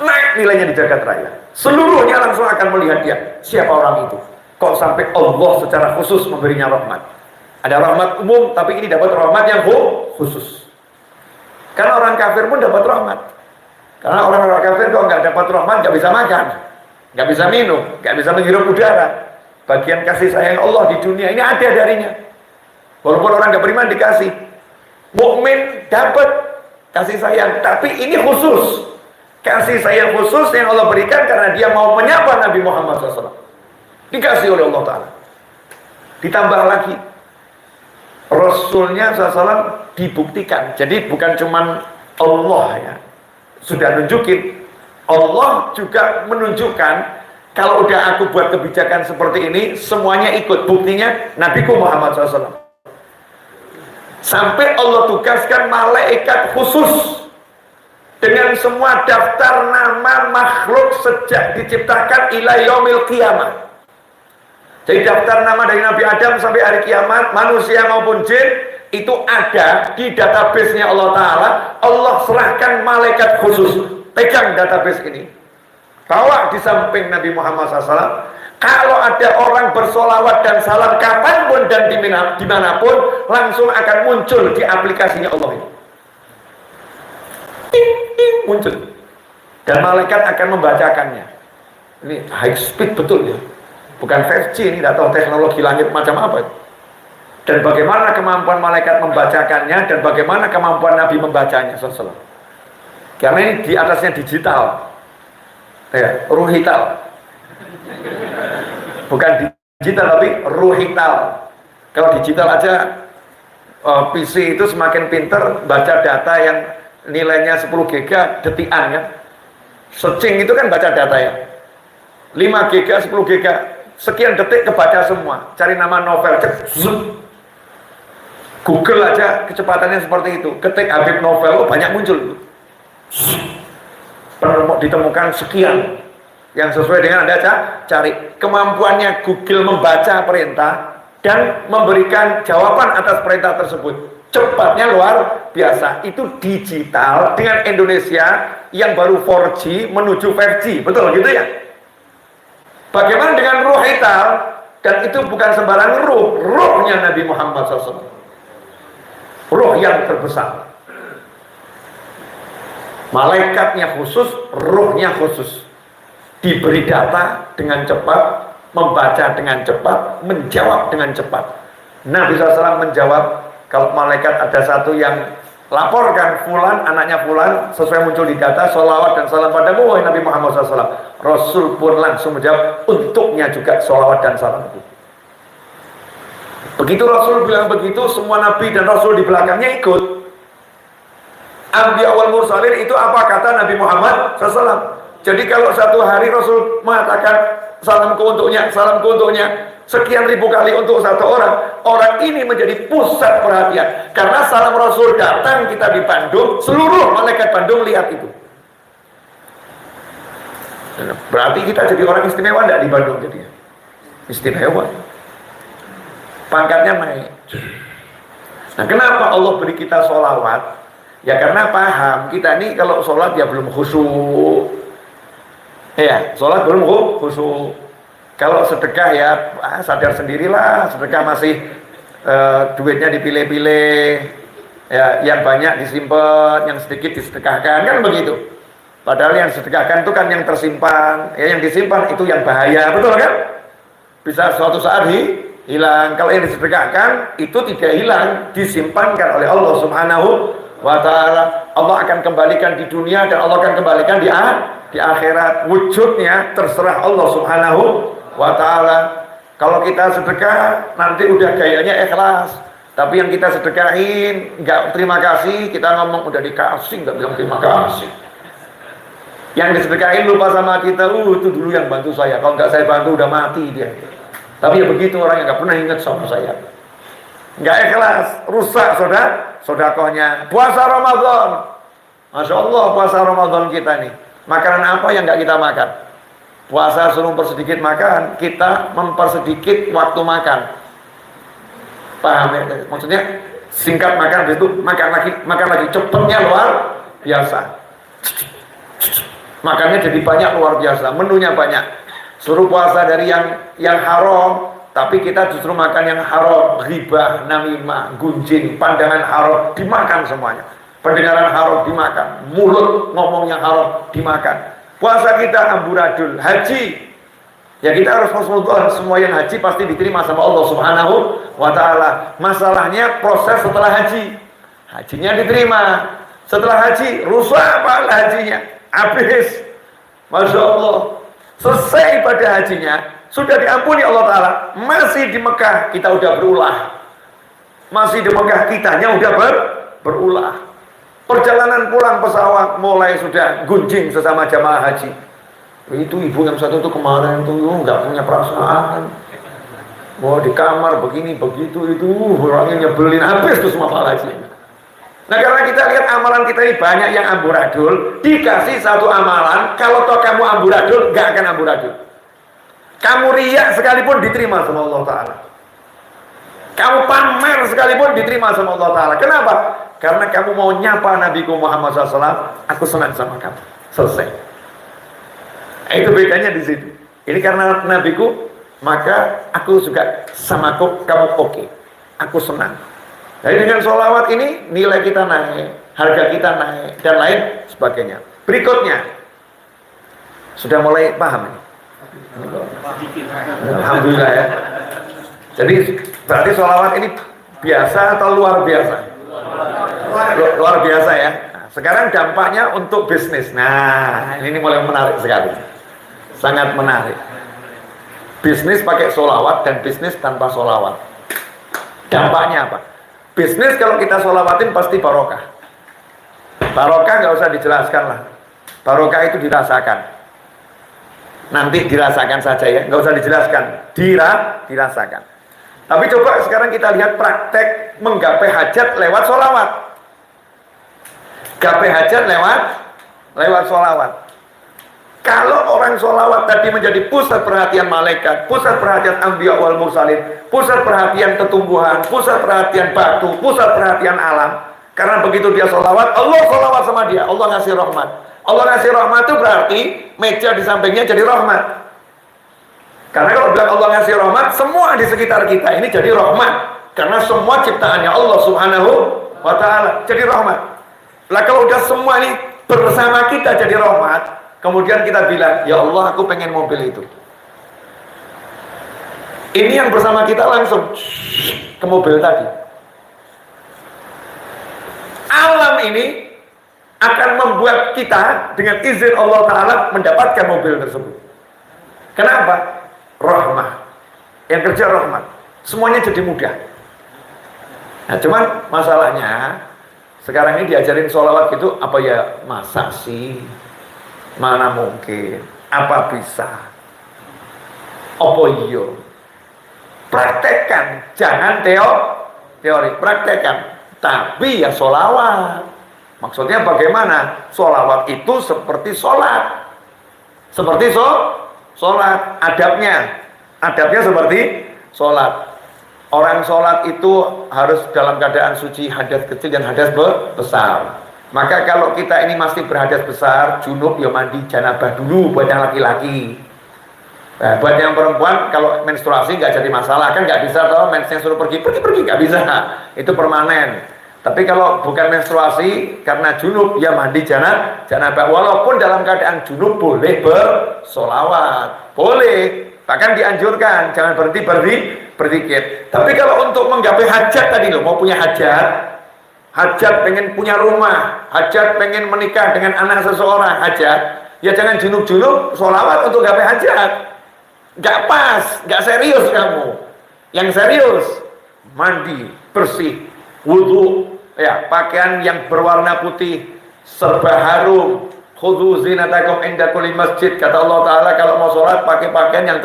Naik nilainya di jagat raya. Seluruhnya langsung akan melihat dia. Siapa orang itu? Kok sampai Allah secara khusus memberinya rahmat? Ada rahmat umum, tapi ini dapat rahmat yang khusus. Karena orang kafir pun dapat rahmat. Karena orang-orang kafir kalau nggak dapat rahmat, nggak bisa makan, nggak bisa minum, nggak bisa menghirup udara. Bagian kasih sayang Allah di dunia ini ada darinya. Walaupun orang nggak beriman dikasih, mukmin dapat kasih sayang, tapi ini khusus. Kasih sayang khusus yang Allah berikan karena dia mau menyapa Nabi Muhammad SAW. Dikasih oleh Allah Ta'ala. Ditambah lagi, Rasulnya SAW dibuktikan. Jadi bukan cuman Allah ya, sudah nunjukin. Allah juga menunjukkan, kalau udah aku buat kebijakan seperti ini, semuanya ikut. Buktinya Nabiku Muhammad SAW. Sampai Allah tugaskan malaikat khusus dengan semua daftar nama makhluk sejak diciptakan ila yaumil qiyamah. Jadi daftar nama dari Nabi Adam sampai hari kiamat, manusia maupun jin, itu ada di database-nya Allah Ta'ala. Allah serahkan malaikat khusus, pegang database ini, bawa di samping Nabi Muhammad SAW. Kalau ada orang bersolawat dan salam kapanpun dan dimanapun, langsung akan muncul di aplikasinya Allah ini. Muncul, dan malaikat akan membacakannya. Ini high speed betul ya, bukan 5G, ini tidak tahu teknologi langit macam apa. Dan bagaimana kemampuan malaikat membacakannya, dan bagaimana kemampuan Nabi membacanya SAW. Karena ini di atasnya digital ya, ruhital, bukan digital tapi ruhital. Kalau digital aja PC itu semakin pinter baca data yang nilainya 10 GB detikan kan. Searching itu kan baca data ya, 5 GB, 10 GB, sekian detik kebaca semua. Cari nama novel, Google aja kecepatannya seperti itu. Ketik Habib Novel, banyak muncul. Ditemukan sekian yang sesuai dengan Anda cari. Kemampuannya Google membaca perintah dan memberikan jawaban atas perintah tersebut, cepatnya luar biasa. Itu digital dengan Indonesia yang baru 4G menuju 5G, betul gitu ya. Bagaimana dengan ruh hitam? Dan itu bukan sembarang ruh, ruhnya Nabi Muhammad SAW, ruh yang terbesar. Malaikatnya khusus, ruhnya khusus. Diberi data dengan cepat, membaca dengan cepat, menjawab dengan cepat. Nabi SAW menjawab. Kalau malaikat ada satu yang laporkan fulan, anaknya fulan, sesuai muncul di data, sholawat dan salam padamu wahai Nabi Muhammad SAW, Rasul pun langsung menjawab, untuknya juga sholawat dan salam itu. Begitu Rasul bilang begitu, semua Nabi dan Rasul di belakangnya ikut. Anbiya wal mursalin itu apa kata Nabi Muhammad SAW. Jadi kalau satu hari Rasul mengatakan salamku untuknya, sekian ribu kali untuk satu orang, orang ini menjadi pusat perhatian. Karena salam Rasul datang, kita di Bandung, seluruh malaikat Bandung lihat itu. Berarti kita jadi orang istimewa enggak di Bandung jadi? Istimewa. Pangkatnya naik. Nah, kenapa Allah beri kita sholawat? Ya karena paham kita ini kalau sholat ya belum khusyuk. Ya, sholat belum khusyuk. Kalau sedekah ya sadar sendirilah, sedekah masih duitnya dipilih-pilih, ya, yang banyak disimpan, yang sedikit disedekahkan, kan begitu. Padahal yang disedekahkan itu kan yang tersimpan, ya, yang disimpan itu yang bahaya, betul kan? Bisa suatu saat hilang. Kalau yang disedekahkan itu tidak hilang, disimpankan oleh Allah Subhanahu wa ta'ala. Allah akan kembalikan di dunia dan Allah akan kembalikan di akhirat. Wujudnya terserah Allah subhanahu wa ta'ala. Kalau kita sedekah nanti udah gayanya ikhlas, tapi yang kita sedekahin nggak terima kasih, kita ngomong udah dikasih nggak bilang terima kasih. Yang disedekahin lupa sama kita, itu dulu yang bantu saya, kalau nggak saya bantu udah mati dia. Tapi ya begitu, orang yang nggak pernah ingat sama saya, nggak ikhlas, rusak sodakohnya. Puasa Ramadan, Masya Allah, puasa Ramadan kita nih, makanan apa yang nggak kita makan? Puasa suruh mempersedikit makan, kita mempersedikit waktu makan. Paham ya? Maksudnya singkat makan, itu makan lagi, cepetnya luar biasa. Makannya jadi banyak, luar biasa, menunya banyak. Suruh puasa dari yang haram, tapi kita justru makan yang haram, ghibah, namimah, gunjing, pandangan haram dimakan semuanya. Pendengaran haram dimakan, mulut ngomong yang haram dimakan. Puasa kita amburadul, haji. Ya kita harus husnudzon, semua yang haji pasti diterima sama Allah subhanahu wa ta'ala. Masalahnya proses setelah haji. Hajinya diterima. Setelah haji, rusak apa hajinya? Habis. Masya Allah. Selesai ibadah hajinya, sudah diampuni Allah ta'ala. Masih di Mekah, kita udah berulah. Masih di Mekah, kitanya udah berulah. Perjalanan pulang pesawat mulai sudah gunjing sesama jamaah haji. Itu ibu yang satu itu kemarin tuh nggak punya perasaan, mau di kamar begini begitu, itu orangnya nyebelin, habis tuh semua pahala haji. Nah karena kita lihat amalan kita ini banyak yang amburadul, dikasih satu amalan, kalau toh kamu amburadul, nggak akan amburadul. Kamu riak sekalipun diterima sama Allah Ta'ala. Kamu pamer sekalipun diterima sama Allah Ta'ala. Kenapa? Karena kamu mau nyapa Nabiku Muhammad SAW, aku senang sama kamu. Selesai. Itu bedanya di situ. Ini karena Nabiku, maka aku juga sama kamu oke. Aku senang. Jadi dengan sholawat ini, nilai kita naik, harga kita naik, dan lain sebagainya. Berikutnya, sudah mulai paham ini? Alhamdulillah ya. Jadi berarti sholawat ini biasa atau luar biasa? Luar biasa ya. Nah, sekarang dampaknya untuk bisnis. Nah, ini mulai menarik sekali. Sangat menarik. Bisnis pakai sholawat dan bisnis tanpa sholawat. Dampaknya apa? Bisnis kalau kita sholawatin pasti barokah. Barokah nggak usah dijelaskan lah. Barokah itu dirasakan. Nanti dirasakan saja ya, nggak usah dijelaskan. Dirasakan. Tapi coba sekarang kita lihat praktek menggapai hajat lewat sholawat. Gapai hajat lewat sholawat. Kalau orang sholawat tadi menjadi pusat perhatian malaikat, pusat perhatian anbiya wal mursalin, pusat perhatian tumbuhan, pusat perhatian batu, pusat perhatian alam. Karena begitu dia sholawat, Allah sholawat sama dia, Allah ngasih rahmat. Allah ngasih rahmat itu berarti meja di sampingnya jadi rahmat. Karena kalau bilang Allah ngasih rahmat, semua di sekitar kita ini jadi rahmat. Karena semua ciptaannya Allah subhanahu wa ta'ala jadi rahmat. Lah kalau udah semua ini bersama kita jadi rahmat, kemudian kita bilang, ya Allah aku pengen mobil itu. Ini yang bersama kita langsung ke mobil tadi. Alam ini akan membuat kita dengan izin Allah Ta'ala mendapatkan mobil tersebut. Kenapa? Rahmah. Yang kerja rahmat. Semuanya jadi mudah. Nah cuman masalahnya sekarang ini diajarin sholawat gitu, apa ya, masa sih? Mana mungkin? Apa bisa? Apa iya? Praktekkan, jangan teori, praktekkan. Tapi ya sholawat. Maksudnya bagaimana? Sholawat itu seperti sholat. Seperti sholat. Adabnya seperti sholat. Orang sholat itu harus dalam keadaan suci, hadas kecil dan hadas besar. Maka kalau kita ini masih berhadas besar, junub ya mandi janabah dulu buat yang laki-laki. Nah, buat yang perempuan kalau menstruasi nggak jadi masalah, kan nggak bisa toh mensnya suruh pergi nggak bisa, itu permanen. Tapi kalau bukan menstruasi karena junub ya mandi janabah. Walaupun dalam keadaan junub boleh bersolawat, boleh, bahkan dianjurkan jangan berzikir. Tapi kalau untuk menggapai hajat tadi loh, mau punya hajat hajat pengen punya rumah, hajat pengen menikah dengan anak seseorang, hajat, ya jangan junub-junub sholawat untuk gapai hajat. Gak pas, gak serius kamu. Yang serius, mandi, bersih, wudhu, ya, pakaian yang berwarna putih, serba harum. Khudhu zinatakum inda kulli masjid. Kata Allah Ta'ala, kalau mau sholat pakai pakaian yang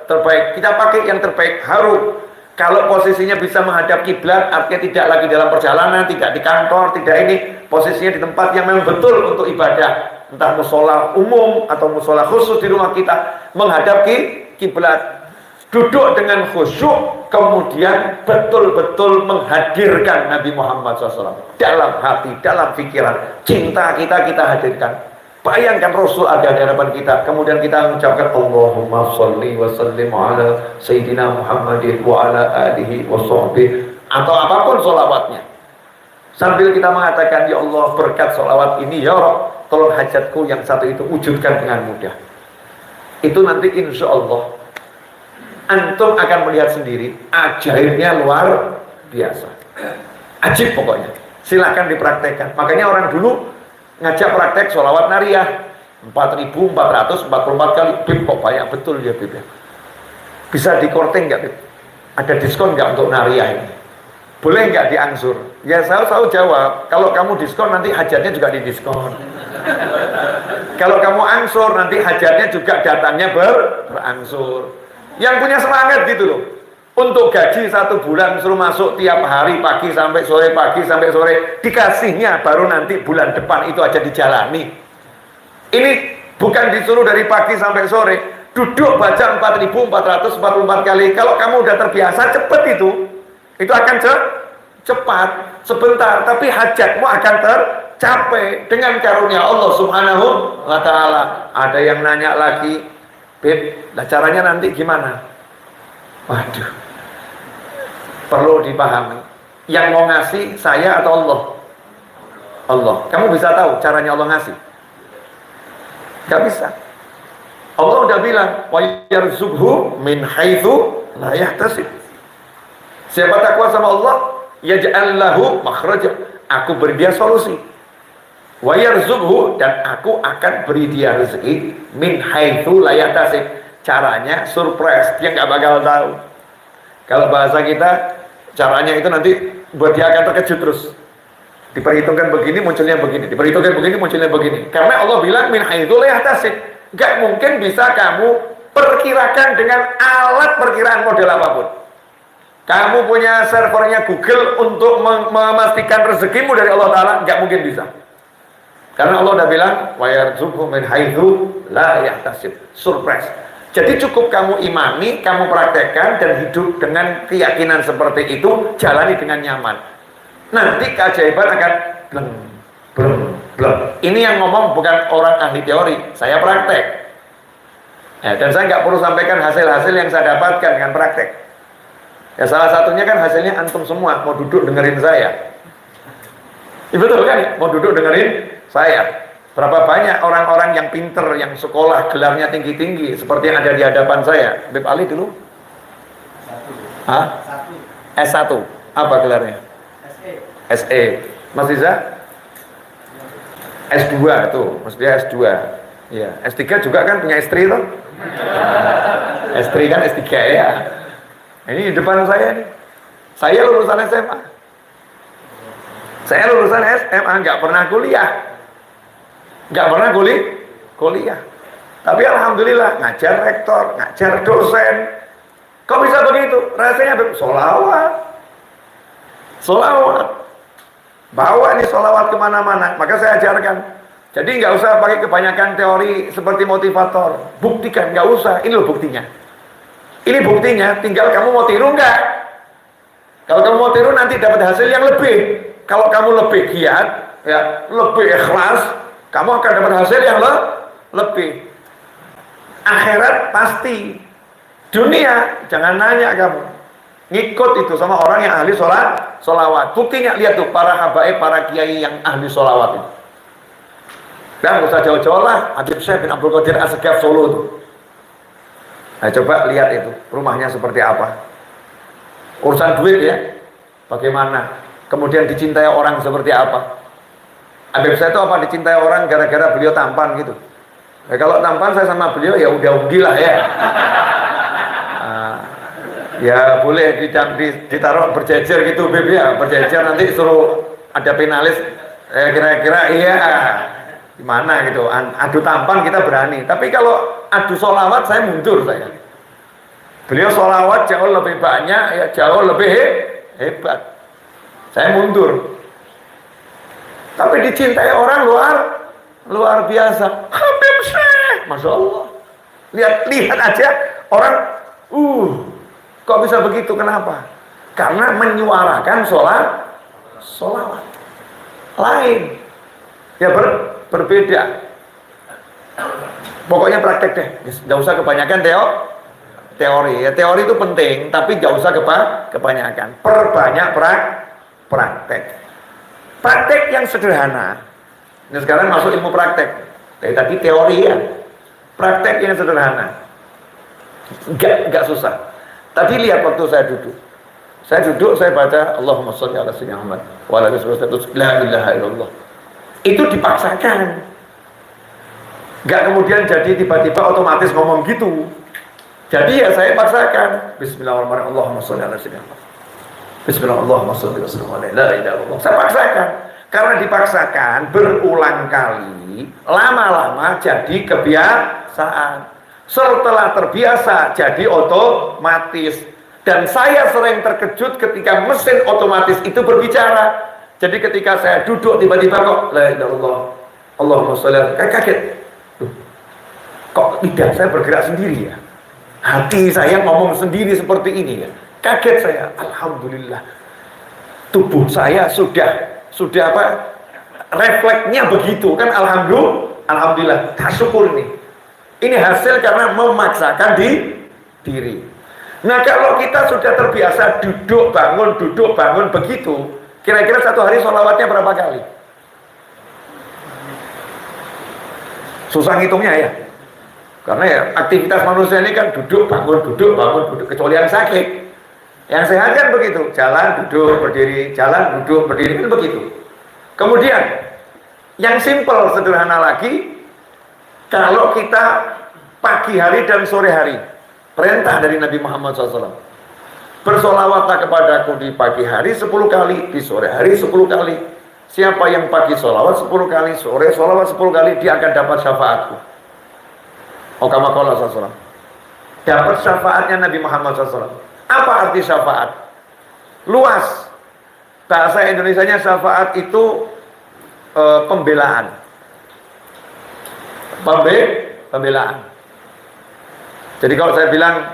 terbaik. Kita pakai yang terbaik, harum. Kalau posisinya bisa menghadap kiblat, artinya tidak lagi dalam perjalanan, tidak di kantor, tidak ini, posisinya di tempat yang memang betul untuk ibadah. Entah musola umum atau musola khusus di rumah kita, menghadap kiblat. Duduk dengan khusyuk, kemudian betul-betul menghadirkan Nabi Muhammad SAW dalam hati, dalam pikiran. Cinta kita hadirkan. Bayangkan Rasul ada di hadapan kita, kemudian kita mengucapkan Allahumma sholli wa sallim ala Sayyidina Muhammadin wa ala alihi wa sahbihi, atau apapun sholawatnya, sambil kita mengatakan, ya Allah, berkat sholawat ini, ya Rabb, tolong hajatku yang satu itu wujudkan dengan mudah. Itu nanti insya Allah antum akan melihat sendiri, ajaibnya luar biasa, ajib pokoknya. Silahkan dipraktekkan. Makanya orang dulu ngajak praktek sholawat nariyah 4.444 kali. Bib, kok banyak betul ya Bib ya. Bisa dikorting nggak Bib? Ada diskon nggak untuk nariyah ini? Boleh nggak diangsur? Ya saya selalu jawab, kalau kamu diskon nanti hajatnya juga didiskon. Kalau kamu angsur nanti hajatnya juga datangnya berangsur. Yang punya semangat gitu loh, untuk gaji 1 bulan suruh masuk tiap hari pagi sampai sore, pagi sampai sore, dikasihnya baru nanti bulan depan itu aja dijalani. Ini bukan disuruh dari pagi sampai sore, duduk baca 4.444 kali. Kalau kamu udah terbiasa, cepet itu akan cepat, sebentar, tapi hajatmu akan tercapai dengan karunia Allah Subhanahu wa Ta'ala. Ada yang nanya lagi, Beb, nah caranya nanti gimana? Waduh, perlu dipahami, yang mau ngasih saya atau Allah? Allah. Kamu bisa tahu caranya Allah ngasih? Gak bisa. Allah udah bilang, wa yarzuqhu min haitsu la yahtasib. Siapa takwa sama Allah, yaj'al lahu makhraja, aku beri dia solusi. Wa yarzuqhu, dan aku akan beri dia rezeki min haitsu la yahtasib. Caranya surprise, dia nggak bakal tahu. Kalau bahasa kita, caranya itu nanti buat dia akan terkejut terus. Diperhitungkan begini, munculnya begini. Diperhitungkan begini, munculnya begini. Karena Allah bilang min haitsu la yahtasib. Nggak mungkin bisa kamu perkirakan dengan alat perkiraan model apapun. Kamu punya servernya Google untuk memastikan rezekimu dari Allah Ta'ala, nggak mungkin bisa. Karena Allah udah bilang, wa yarzuqhu min haitsu la yahtasib. Surprise. Jadi cukup kamu imani, kamu praktekkan dan hidup dengan keyakinan seperti itu, jalani dengan nyaman. Nanti keajaiban akan bleng. Ini yang ngomong bukan orang ahli teori, saya praktek. Ya, dan saya nggak perlu sampaikan hasil-hasil yang saya dapatkan dengan praktek. Ya salah satunya kan hasilnya antum semua mau duduk dengerin saya. Ya, betul kan? Mau duduk dengerin saya. Berapa banyak orang-orang yang pinter, yang sekolah gelarnya tinggi-tinggi seperti yang ada di hadapan saya. Beb Ali dulu? Hah? S1. Apa gelarnya? SE. Mas Riza? S2 tuh, maksudnya S2. Ya, S3 juga kan punya istri tuh. S3 kan S3 ya. Ini di depan saya nih. Saya lulusan SMA. Saya lulusan SMA, nggak pernah kuliah. Nggak pernah kuliah. Tapi alhamdulillah ngajar rektor, ngajar dosen. Kok bisa begitu? Rasanya sholawat. Bawa nih sholawat kemana-mana. Maka saya ajarkan. Jadi nggak usah pakai kebanyakan teori seperti motivator. Buktikan, nggak usah. Ini loh buktinya. Ini buktinya. Tinggal kamu mau tiru nggak? Kalau kamu mau tiru nanti dapat hasil yang lebih. Kalau kamu lebih giat, ya lebih ikhlas, kamu akan dapat hasil yang lebih. Akhirat pasti. Dunia jangan nanya kamu. Ngikut itu sama orang yang ahli sholawat. Buktinya lihat tuh para habaib, para kiai yang ahli sholawat itu. Dan nggak usah jauh-jauh lah, Habib Syekh bin Abdul Qadir As-Segaf Solo itu. Nah coba lihat itu rumahnya seperti apa. Urusan duit ya, bagaimana? kemudian dicintai orang seperti apa. Habib saya itu apa dicintai orang gara-gara beliau tampan gitu. Nah, kalau tampan saya sama beliau ya udah udilah ya. Ya boleh ditaruh berjejer gitu Beb ya, berjejer nanti suruh ada finalis kira-kira iya gimana gitu. Adu tampan kita berani, tapi kalau adu sholawat saya mundur saya. Beliau sholawat jauh lebih banyak ya, jauh lebih hebat, saya mundur. Tapi dicintai orang luar biasa. Habib Syekh, Masya Allah, lihat aja orang kok bisa begitu, kenapa? Karena menyuarakan sholawat lain ya, berbeda. Pokoknya praktek deh, nggak usah kebanyakan teori ya. Teori itu penting, tapi nggak usah kebanyakan. Perbanyak praktek yang sederhana. Ini sekarang masuk ilmu praktek. Tadi teori ya, praktek yang sederhana, nggak susah. Tadi lihat waktu saya duduk, saya baca Allahumma sholli ala sayyidina Muhammad wa ala alihi wasallam, la ilaha illallah. Itu dipaksakan. Enggak kemudian jadi tiba-tiba otomatis ngomong gitu. Jadi ya saya paksakan. Bismillahirrahmanirrahim. Allahumma sholli ala sayyidina Muhammad. Bismillahirrahmanirrahim. La ilaha illallah. Saya paksakan. Karena dipaksakan berulang kali, lama-lama jadi kebiasaan. Setelah terbiasa jadi otomatis. Dan saya sering terkejut ketika mesin otomatis itu berbicara. Jadi ketika saya duduk tiba-tiba kok la ilaha illallah Allahumma sholli alaihi, kaget. Kok lidah saya bergerak sendiri ya? Hati saya ngomong sendiri seperti ini ya. Kaget saya. Alhamdulillah. Tubuh saya sudah apa? Refleksnya begitu kan, alhamdulillah. Syukur nih. Ini hasil karena memaksakan diri. Nah kalau kita sudah terbiasa duduk bangun begitu, kira-kira satu hari sholawatnya berapa kali? Susah ngitungnya ya. Karena ya aktivitas manusia ini kan duduk bangun, kecuali yang sakit. Yang sehat kan begitu, jalan duduk berdiri, jalan duduk berdiri, kan begitu. Kemudian yang simpel sederhana lagi, kalau kita pagi hari dan sore hari, perintah dari Nabi Muhammad SAW, bersolawatlah kepadaku di pagi hari 10 kali, di sore hari 10 kali. Siapa yang pagi solawat 10 kali, sore solawat 10 kali, dia akan dapat syafaatku. Kama SAW, dapat syafaatnya Nabi Muhammad SAW. Apa arti syafaat? Luas. Bahasa Indonesianya syafaat itu pembelaan. Pembelaan. Jadi kalau saya bilang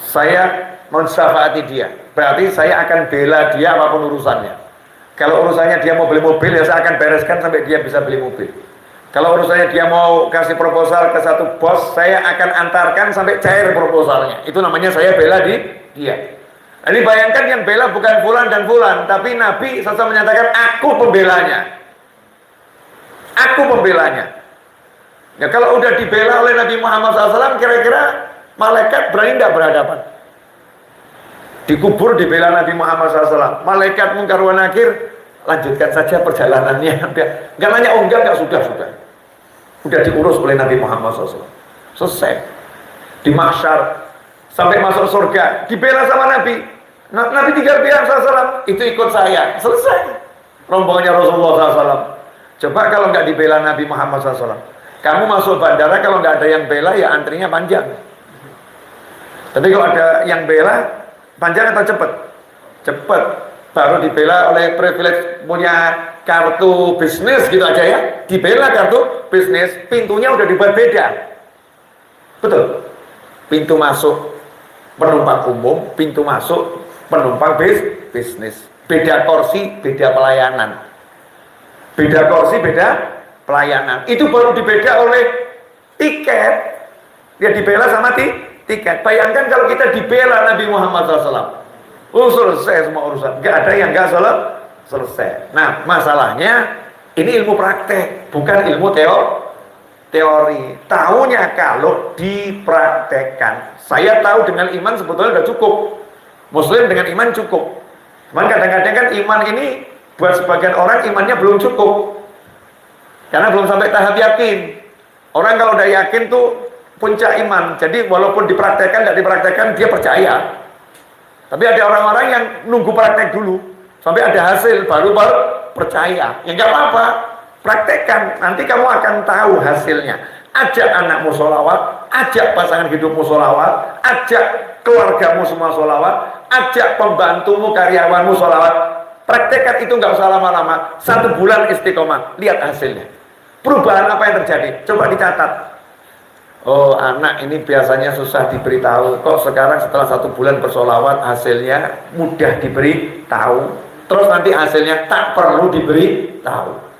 saya mensyafaati dia, berarti saya akan bela dia apapun urusannya. Kalau urusannya dia mau beli mobil, ya saya akan bereskan sampai dia bisa beli mobil. Kalau urusannya dia mau kasih proposal ke satu bos, saya akan antarkan sampai cair proposalnya. Itu namanya saya bela dia. Ini bayangkan yang bela bukan fulan dan fulan, tapi Nabi SAW menyatakan aku pembelanya. Aku pembelanya. Ya kalau udah dibela oleh Nabi Muhammad SAW, kira-kira malaikat berani tidak berhadapan? Dikubur dibela Nabi Muhammad SAW, malaikat Munkar wa Nakir, lanjutkan saja perjalanannya. Enggak nanya, oh enggak, sudah. Udah diurus oleh Nabi Muhammad SAW. Selesai. Di mahsyar, sampai masuk surga, dibela sama Nabi. Nabi tinggal bilang SAW, itu ikut saya. Selesai. Rombongannya Rasulullah SAW. Coba kalau nggak dibela Nabi Muhammad SAW. Kamu masuk bandara, kalau nggak ada yang bela, ya antrinya panjang. Tapi kalau ada yang bela, panjang atau cepet? Cepet. Baru dibela oleh privilege punya kartu bisnis gitu aja ya. Dibela kartu bisnis, pintunya udah dibuat beda. Betul. Pintu masuk penumpang umum, pintu masuk penumpang bisnis. Beda kursi, beda pelayanan. Beda kursi, beda pelayanan. Itu baru dibeda oleh tiket. Dia dibela sama tiket. Bayangkan kalau kita dibela Nabi Muhammad SAW. Selesai semua urusan. Gak ada yang gak selesai. Nah, masalahnya ini ilmu praktek, bukan ilmu teori. Tahunya kalau dipraktekkan. Saya tahu dengan iman sebetulnya sudah cukup. Muslim dengan iman cukup. Cuman kadang-kadang kan iman ini buat sebagian orang imannya belum cukup. Karena belum sampai tahap yakin. Orang kalau udah yakin tuh puncak iman. Jadi walaupun dipraktekkan, tidak dipraktekkan, dia percaya. Tapi ada orang-orang yang nunggu praktek dulu. Sampai ada hasil, baru percaya. Ya nggak apa-apa. Praktekkan. Nanti kamu akan tahu hasilnya. Ajak anakmu sholawat. Ajak pasangan hidupmu sholawat. Ajak keluargamu semua sholawat. Ajak pembantumu, karyawanmu sholawat. Praktekkan itu nggak usah lama-lama. 1 bulan istiqomah. Lihat hasilnya. Perubahan apa yang terjadi? Coba dicatat. Oh, anak ini biasanya susah diberitahu. Kok sekarang setelah 1 bulan bersolawat hasilnya mudah diberitahu. Terus nanti hasilnya tak perlu diberitahu.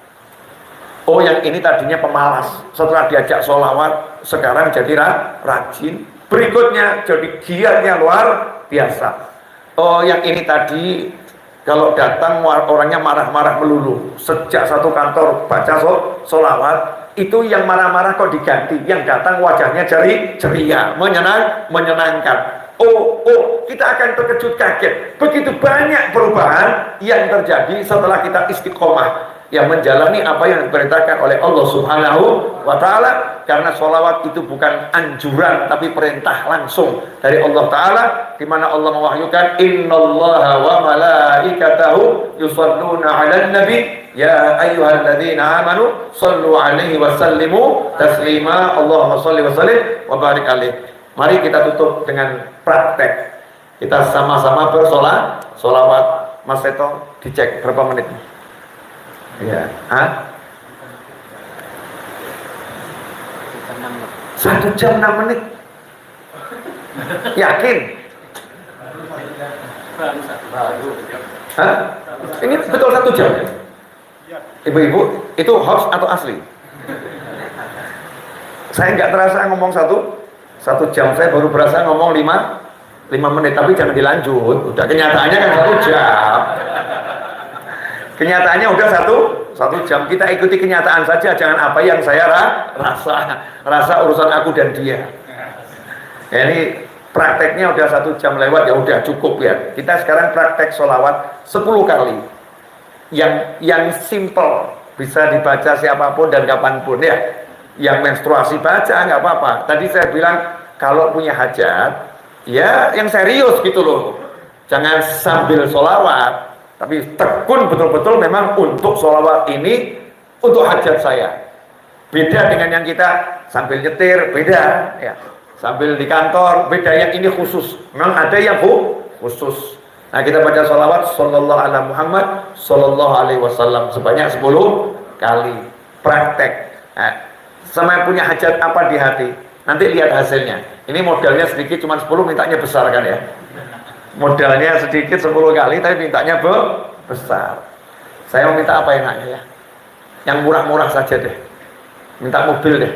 Oh, yang ini tadinya pemalas. Setelah diajak solawat, sekarang jadi rajin. Berikutnya jadi giatnya luar biasa. Oh, yang ini tadi kalau datang orangnya marah-marah melulu. Sejak satu kantor baca solawat, itu yang marah-marah kok diganti. Yang datang wajahnya ceria, menyenangkan. Oh, kita akan terkejut kaget. Begitu banyak perubahan yang terjadi setelah kita istiqomah. Yang menjalani apa yang diperintahkan oleh Allah Subhanahu wa Ta'ala. Karena sholawat itu bukan anjuran, tapi perintah langsung dari Allah Ta'ala, di mana Allah mewahyukan innallaha wa malaikatahu yusalluna 'alan nabi ya ayyuhalladzina amanu sallu 'alaihi wa sallimu taslima. Allahumma shalli wa sallim wa barik alaihi. Mari kita tutup dengan praktek. Kita sama-sama bersolawat. Mas Seto, dicek berapa menit? Ya, 1 jam 6 menit. Yakin? Ini betul 1 jam? Ibu-ibu, itu hoax atau asli? Saya nggak terasa ngomong 1 jam. Saya baru berasa ngomong 5 menit. Tapi jangan dilanjut. Udah kenyataannya kan 1 jam. Kenyataannya udah 1 jam. Kita ikuti kenyataan saja, jangan apa yang saya rasa urusan aku dan dia. Ya, ini prakteknya udah 1 jam lewat, ya udah cukup ya. Kita sekarang praktek sholawat 10 kali. Yang simple, bisa dibaca siapapun dan kapanpun ya. Yang menstruasi baca nggak apa-apa. Tadi saya bilang kalau punya hajat, ya yang serius gitu loh. Jangan sambil sholawat. Tapi tekun betul-betul memang untuk sholawat ini untuk hajat saya. Beda dengan yang kita sambil nyetir, beda ya. Sambil di kantor, beda. Yang ini khusus. Memang ada yang khusus. Nah, kita baca sholawat sallallahu ala Muhammad sallallahu alaihi wasallam sebanyak 10 kali. Praktek. Nah, sama punya hajat apa di hati, nanti lihat hasilnya. Ini modalnya sedikit, cuma 10, mintanya besar kan ya. Modalnya sedikit 10 kali, tapi mintanya besar. Saya mau minta apa enaknya ya? Yang murah-murah saja deh. Minta mobil deh.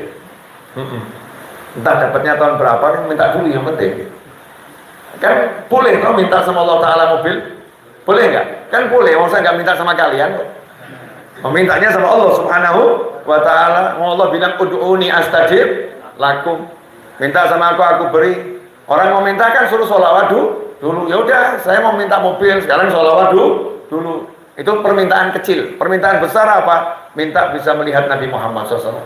Entah dapatnya tahun berapa, kan minta dulu yang penting. Kan boleh kalau minta sama Allah Ta'ala mobil? Boleh nggak? Kan boleh, mau saya nggak minta sama kalian. Memintanya sama Allah Subhanahu wa Ta'ala. Mau Allah bilang, ud'uni astajib lakum. Minta sama aku beri. Orang mau minta kan suruh sholawat dulu. Ya udah, saya mau minta mobil, sekarang sholawat dulu. Itu permintaan kecil. Permintaan besar apa? Minta bisa melihat Nabi Muhammad SAW.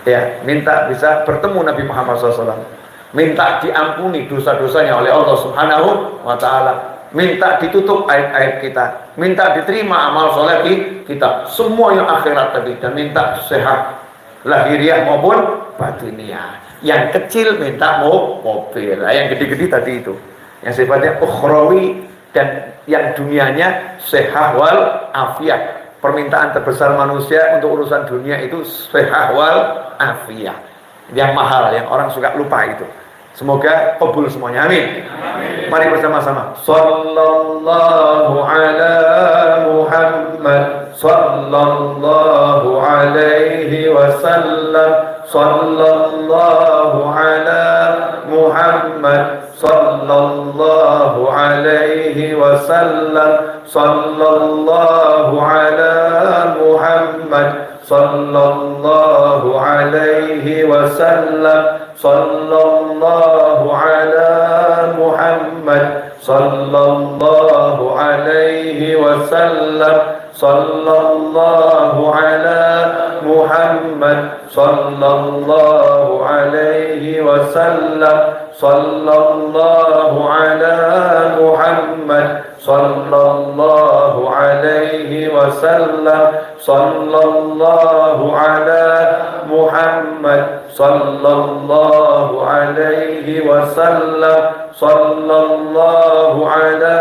Ya, minta bisa bertemu Nabi Muhammad SAW. Minta diampuni dosa-dosanya oleh Allah Subhanahu wa Ta'ala. Minta ditutup aib-aib kita. Minta diterima amal soleh kita. Semua yang akhirat tadi. Dan minta sehat lahiriah maupun batiniah. Yang kecil minta mobil. Yang gede-gede tadi itu. Yang sifatnya ukhrawi dan yang dunianya sehat wal afiat. Permintaan terbesar manusia untuk urusan dunia itu sehat wal afiat. Yang mahal, yang orang suka lupa itu. Semoga kabul semuanya. Amin. Mari bersama-sama. Sallallahu ala Muhammad sallallahu alaihi wasallam. Sallallahu ala Muhammad sallallahu alaihi wasallam. Sallallahu ala Muhammad sallallahu alaihi wasallam. Sallallahu ala Muhammad sallallahu alaihi wasallam, sallallahu ala Muhammad, sallallahu alaihi wasallam, sallallahu ala Muhammad, sallallahu alaihi wasallam, sallallahu ala Muhammad, sallallahu alaihi wasallam, sallallahu ala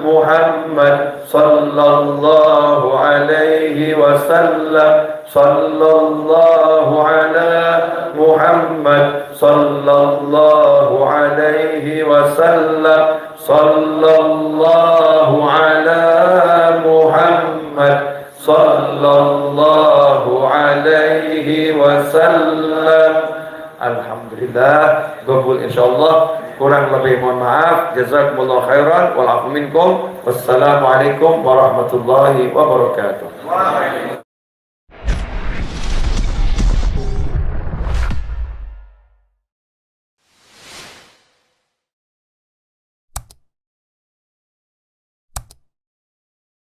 Muhammad, sallallahu alaihi wasallam, sallallahu ala Muhammad, sallallahu alaihi wasallam, sallallahu ala Muhammad, sallallahu alaihi wasallam. Alhamdulillah, qabul insyaallah. Kurang lebih mohon maaf. Jazakumullah khairan wal afu minkum. Wassalamualaikum warahmatullahi wabarakatuh.